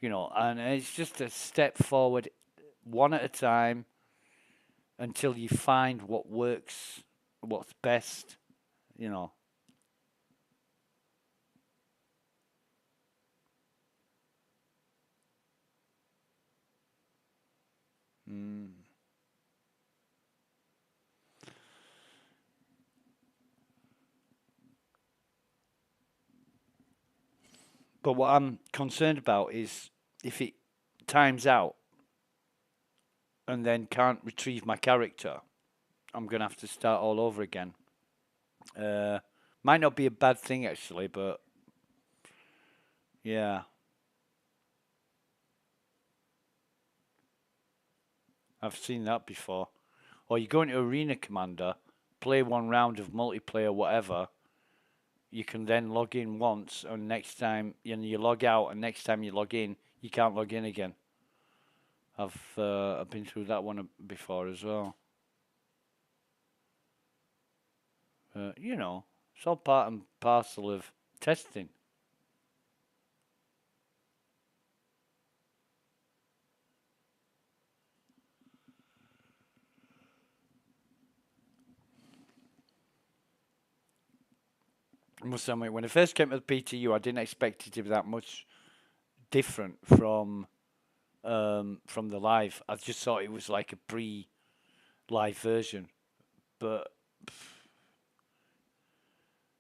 And it's just a step forward, one at a time, until you find what works, what's best. But what I'm concerned about is if it times out and then can't retrieve my character, I'm going to have to start all over again. Might not be a bad thing, actually, but yeah. I've seen that before. Or you go into Arena Commander, play one round of multiplayer, whatever. You can then log in once, and next time you log out, and next time you log in, you can't log in again. I've been through that one before as well. You know, it's all part and parcel of testing. I must admit, when I first came to the PTU, I didn't expect it to be that much different from the live. I just thought it was like a pre-live version, but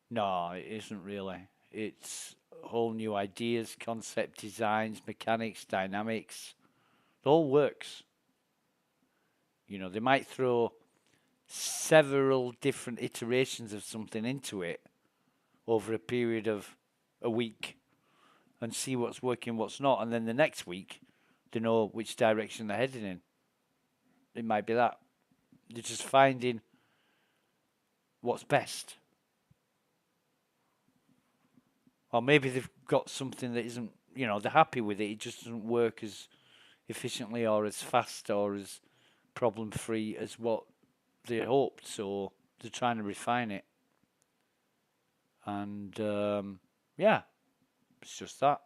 no, it isn't really. It's whole new ideas, concept designs, mechanics, dynamics. It all works. You know, they might throw several different iterations of something into it over a period of a week and see what's working, what's not, and then the next week they know which direction they're heading in. It might be that. They're just finding what's best. Or maybe they've got something that isn't, you know, they're happy with it. It just doesn't work as efficiently or as fast or as problem-free as what they hoped. So they're trying to refine it. And, yeah, it's just that.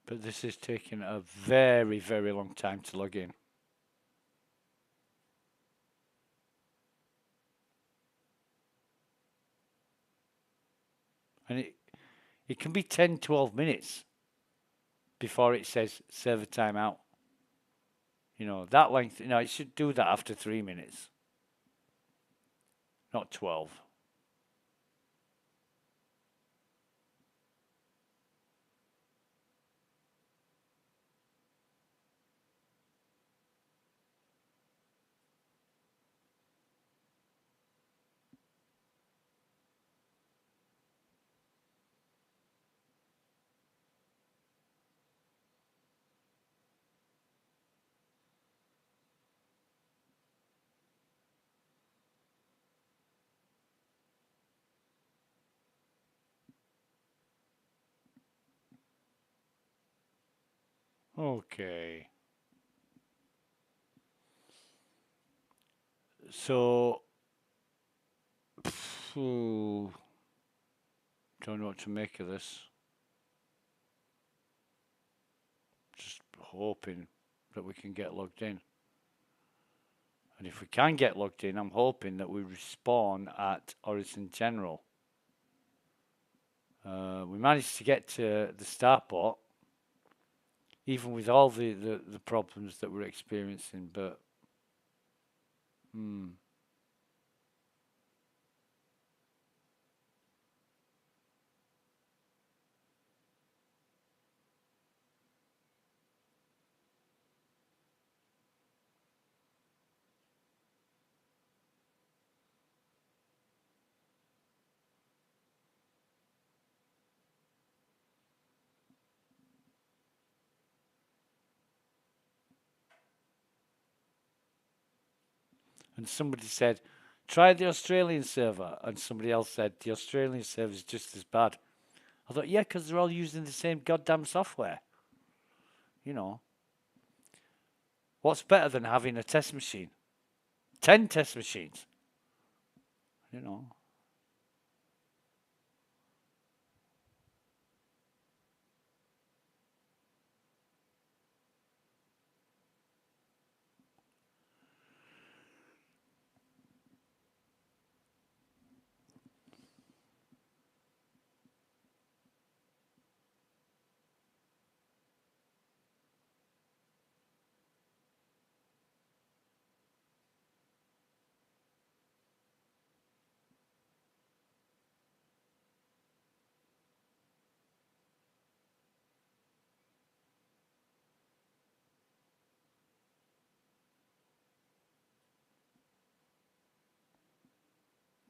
But this is taking a very, very long time to log in. And it can be 10, 12 minutes before it says server timeout. You know, that length, you know, it should do that after 3 minutes, not 12. Okay. So, don't know what to make of this. Just hoping that we can get logged in. And if we can get logged in, I'm hoping that we respawn at Horizon General. We managed to get to the starport, even with all the problems that we're experiencing, but and somebody said, try the Australian server, and somebody else said the Australian server is just as bad. I thought, yeah, because they're all using the same goddamn software. You know, what's better than having a test machine? 10 test machines. You know.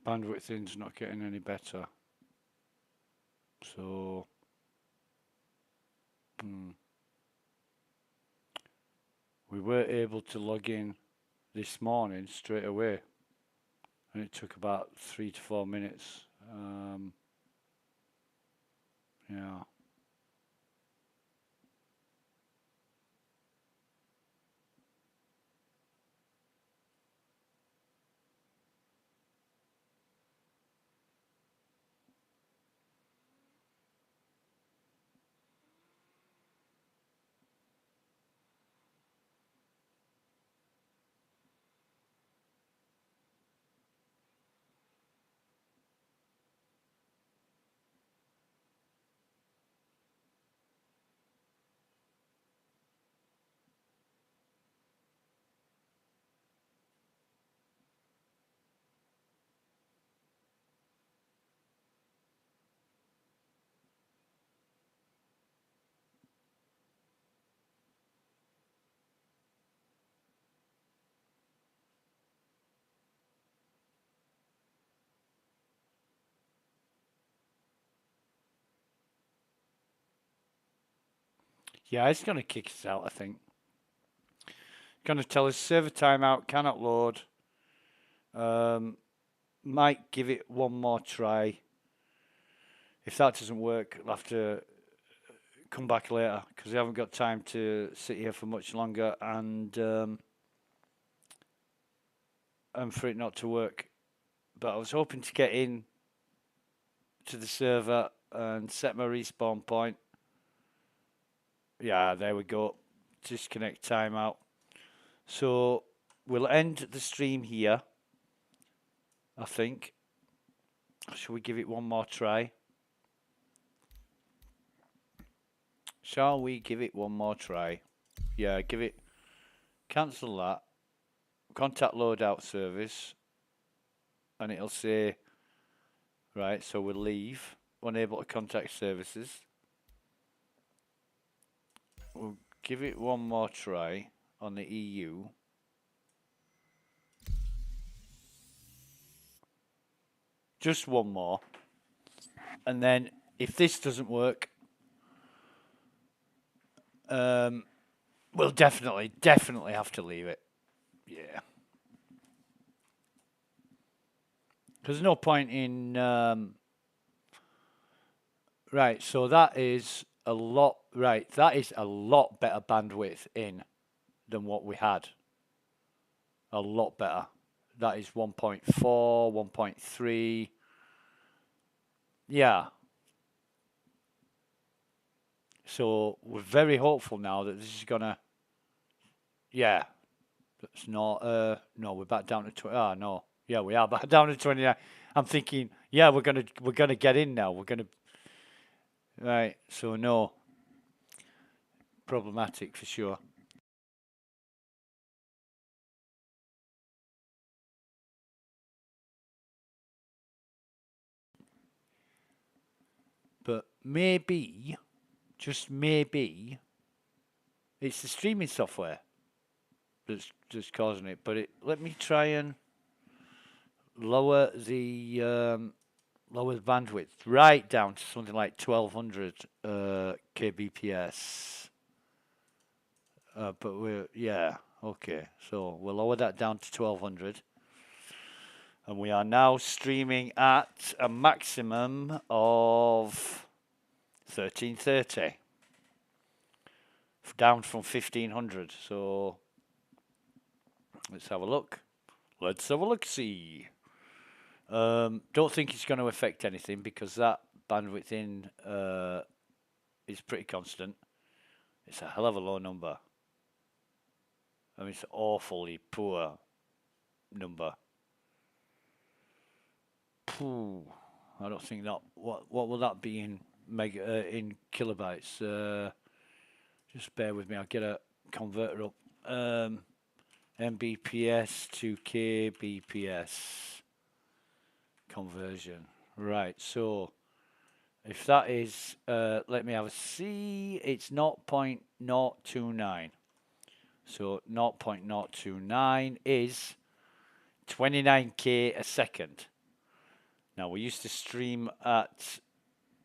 bandwidth in's not getting any better. So, we were able to log in this morning straight away, and it took about 3 to 4 minutes. Yeah. Yeah, it's going to kick us out, I think. Going to tell us server timeout, cannot load. Might give it one more try. If that doesn't work, I'll have to come back later because we haven't got time to sit here for much longer and for it not to work. But I was hoping to get in to the server and set my respawn point. Yeah, there we go. Disconnect timeout. So we'll end the stream here, I think. Shall we give it one more try? Shall we give it one more try? Yeah, give it. Cancel that. Contact loadout service. And it'll say, right, so we'll leave. Unable to contact services. We'll give it one more try on the EU. Just one more. And then if this doesn't work, we'll definitely have to leave it. Yeah. There's no point in... right, so that is a lot... Right, that is a lot better bandwidth in than what we had. A lot better. That is 1.4, 1.3. Yeah. So we're very hopeful now that this is gonna... Yeah. It's not... no, we're back down to 20... Ah, no. Yeah, we are back down to 29. I'm thinking, yeah, we're gonna get in now. We're gonna... Right, so no. Problematic for sure. But maybe, just maybe, it's the streaming software that's just causing it. But let me try and lower the bandwidth right down to something like 1200 kbps. But yeah, okay. So we'll lower that down to 1200. And we are now streaming at a maximum of 1330. Down from 1500. So let's have a look. Let's have a look-see. Don't think it's going to affect anything because that bandwidth in is pretty constant. It's a hell of a low number. I mean, it's an awfully poor number. Pooh, I don't think that. What will that be in in kilobytes? Just bear with me. I'll get a converter up. Mbps to kbps conversion. Right. So if that is, let me have a see. It's 0.029. So 0.029 is 29k a second. Now, we used to stream at,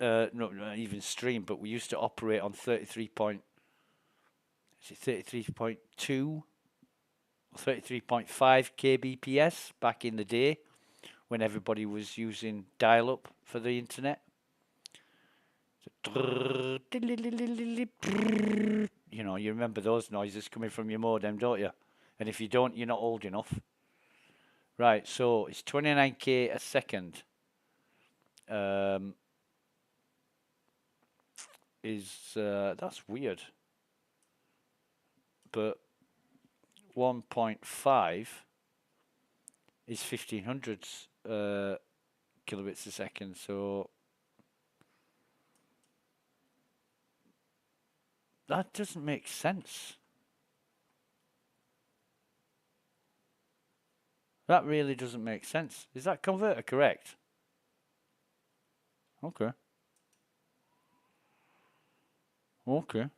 not even stream, but we used to operate on 33.2 or 33.5 kbps back in the day when everybody was using dial-up for the internet. You know, you remember those noises coming from your modem, don't you? And if you don't, you're not old enough. Right, so it's 29k a second. That's weird. But 1.5 is 1500 kilobits a second, so that doesn't make sense. That really doesn't make sense. Is that converter correct? Okay. Okay.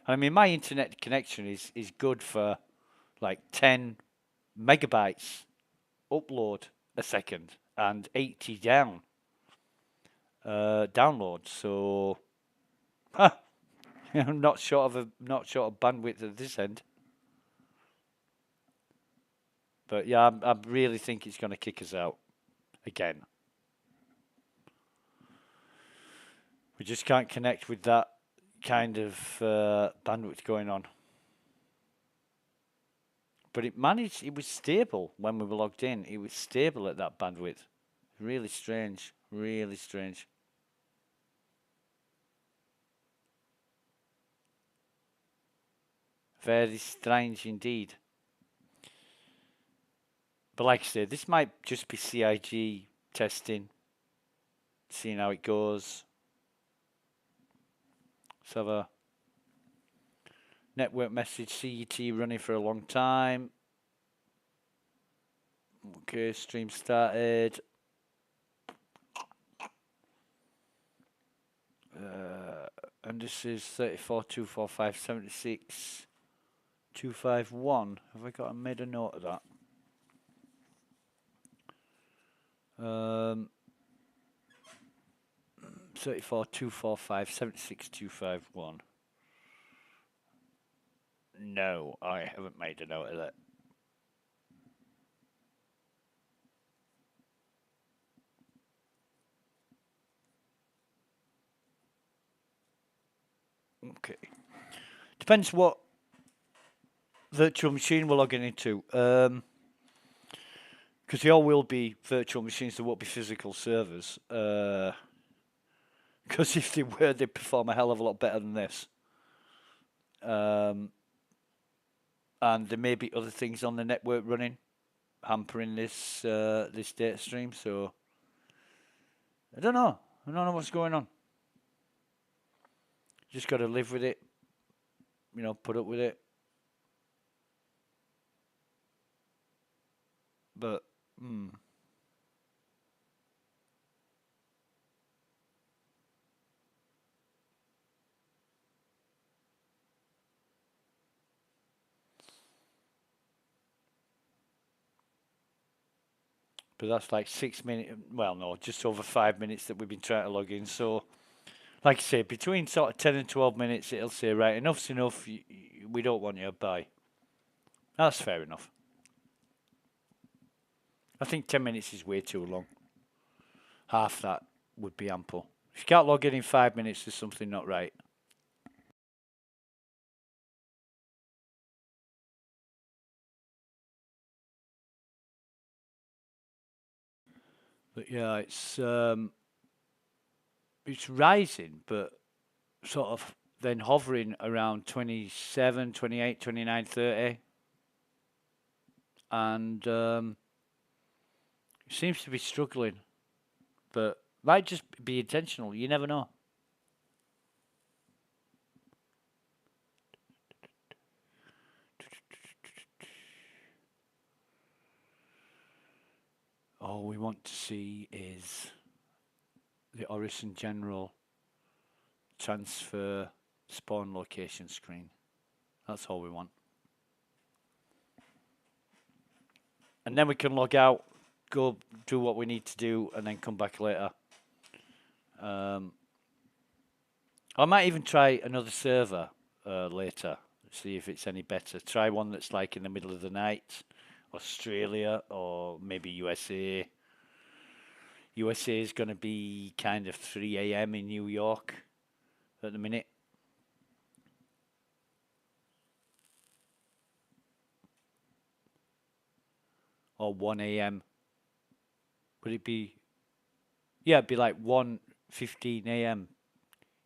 I mean, my internet connection is good for like 10 megabytes upload a second and 80 download. So, I'm not short of bandwidth at this end. But yeah, I really think it's going to kick us out again. We just can't connect with that kind of bandwidth going on. But it was stable when we were logged in. It was stable at that bandwidth. Really strange. Really strange. Very strange indeed. But like I said, this might just be CIG testing, seeing how it goes. Let's have a network message CET running for a long time. Okay, stream started. And this is 34.245.76.251. Have I made a note of that? 34.245.76.251. No, I haven't made a note of that. Okay. Depends what virtual machine we're logging into. Because they all will be virtual machines, there won't be physical servers. Because if they were, they'd perform a hell of a lot better than this. And there may be other things on the network running, hampering this this data stream. So I don't know. I don't know what's going on. Just got to live with it. You know, put up with it. But that's like 6 minutes. Well, no, just over 5 minutes that we've been trying to log in. So, like I say, between sort of 10 and 12 minutes, it'll say, right, enough's enough. We don't want you. Bye. That's fair enough. I think 10 minutes is way too long. Half that would be ample. If you can't log in 5 minutes, there's something not right. But yeah, it's rising, but sort of then hovering around 27, 28, 29, 30. And it seems to be struggling, but might just be intentional. You never know. All we want to see is the Orison General transfer spawn location screen. That's all we want. and then we can log out, go do what we need to do, and then come back later. I might even try another server later, see if it's any better. Try one that's like in the middle of the night, Australia, or maybe USA. USA is going to be kind of 3 a.m. in New York at the minute. Or 1 a.m. Would it be? Yeah, it'd be like 1:15 a.m.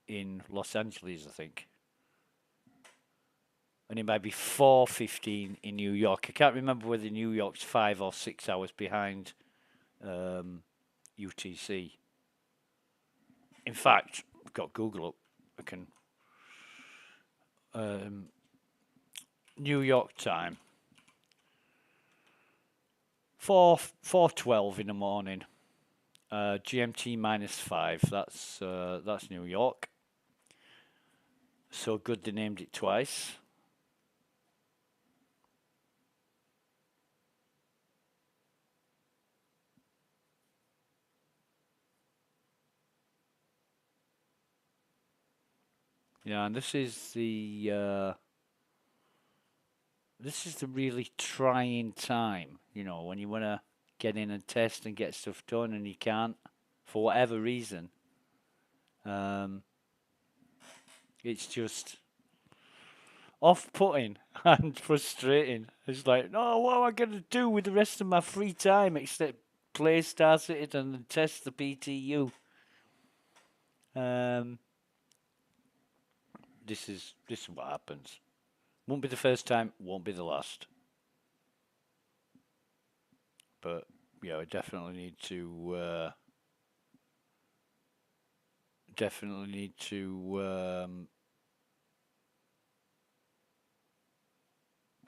in Los Angeles, I think. And it might be 4:15 in New York. I can't remember whether New York's 5 or 6 hours behind UTC. In fact, I've got Google up. I can. New York time. 4:12 in the morning. GMT -5. That's New York. So good they named it twice. Yeah, and this is the really trying time, you know, when you want to get in and test and get stuff done and you can't for whatever reason. It's just off-putting and frustrating. It's like, no, what am I going to do with the rest of my free time except play Star Citizen and test the PTU? This is what happens. Won't be the first time, won't be the last. But yeah, we definitely need to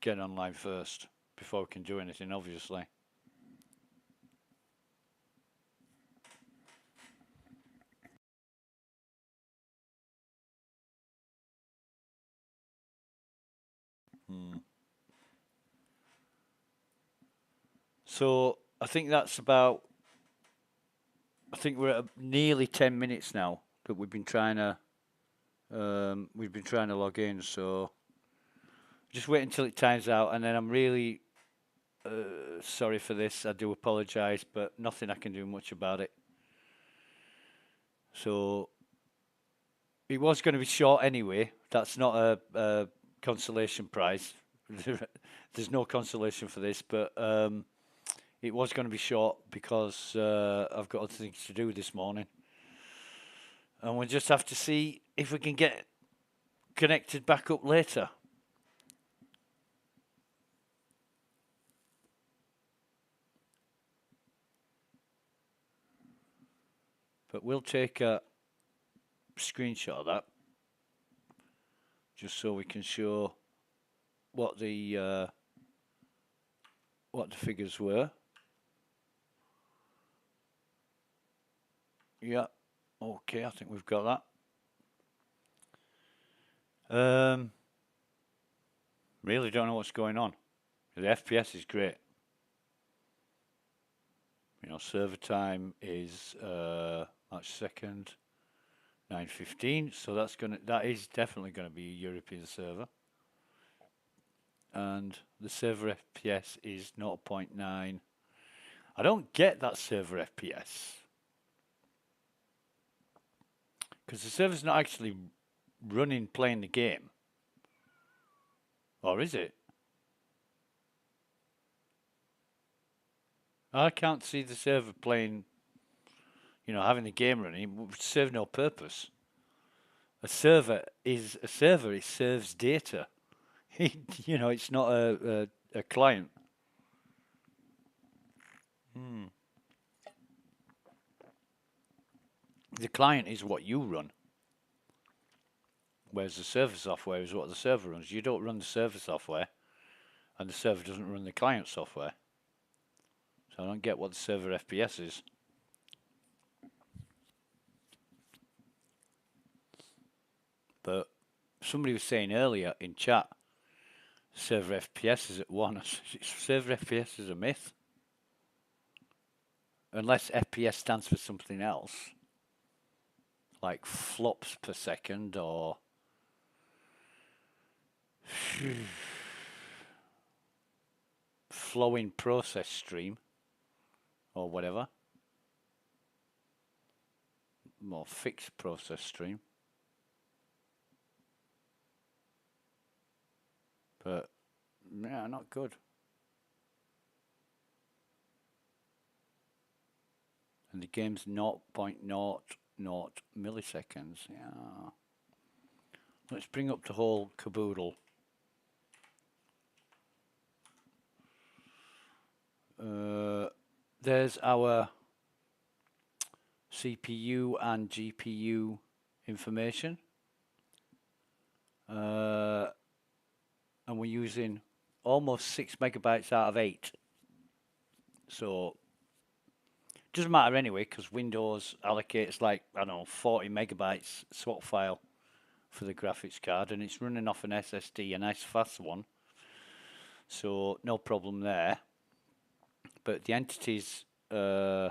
get online first before we can do anything, obviously. So I think that's about. I think we're at nearly 10 minutes now that we've been trying to log in. So just wait until it times out, and then I'm really sorry for this. I do apologise, but nothing I can do much about it. So it was going to be short anyway. That's not a consolation prize. There's no consolation for this, but it was going to be short because I've got other things to do this morning. And we'll just have to see if we can get connected back up later. But we'll take a screenshot of that just so we can show what the figures were. Yeah, okay, I think we've got that. Really don't know what's going on. The FPS is great. You know, server time is March 2nd, 9:15. So that is definitely gonna be a European server. And the server FPS is 0.9. I don't get that server FPS. Because the server's not actually running, playing the game. Or is it? I can't see the server playing, you know, having the game running. It would serve no purpose. A server is a server. It serves data. You know, it's not a client. The client is what you run. Whereas the server software is what the server runs. You don't run the server software, and the server doesn't run the client software. So I don't get what the server FPS is. But somebody was saying earlier in chat, server FPS is at 1. Server FPS is a myth. unless FPS stands for something else, like flops per second or flowing process stream or whatever, more fixed process stream. But yeah, not good. And the game's 0.00 milliseconds. Yeah. Let's bring up the whole caboodle. There's our CPU and GPU information. And we're using almost 6 megabytes out of 8. So doesn't matter anyway, because Windows allocates like, I don't know, 40 megabytes swap file for the graphics card, and it's running off an SSD, a nice fast one. So no problem there. But the entities, yeah,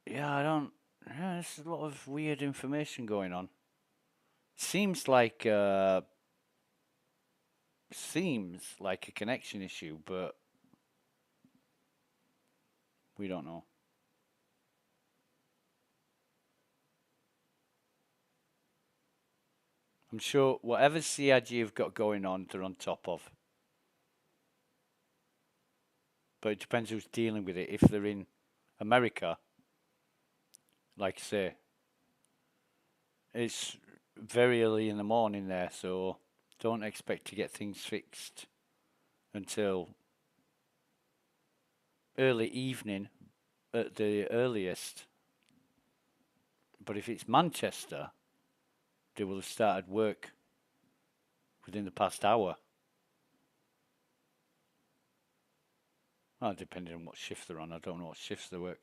there's a lot of weird information going on. Seems like a connection issue, but we don't know. I'm sure whatever CIG you've got going on, they're on top of. But it depends who's dealing with it. If they're in America, like I say, it's very early in the morning there, so don't expect to get things fixed until early evening at the earliest. But if it's Manchester, they will have started work within the past hour. Well, depending on what shift they're on. I don't know what shifts they work.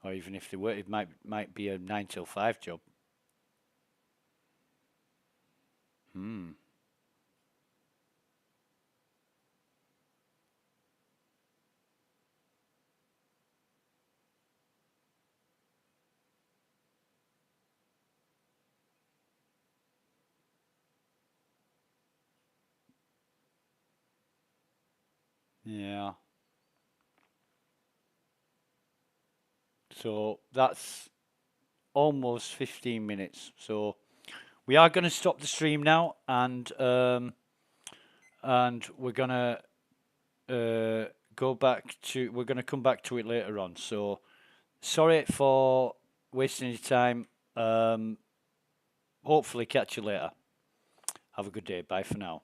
Or even if they work, it might be a 9 till 5 job. Yeah. So that's almost 15 minutes. So we are going to stop the stream now, and we're going to we're going to come back to it later on. So sorry for wasting your time. Hopefully catch you later. Have a good day. Bye for now.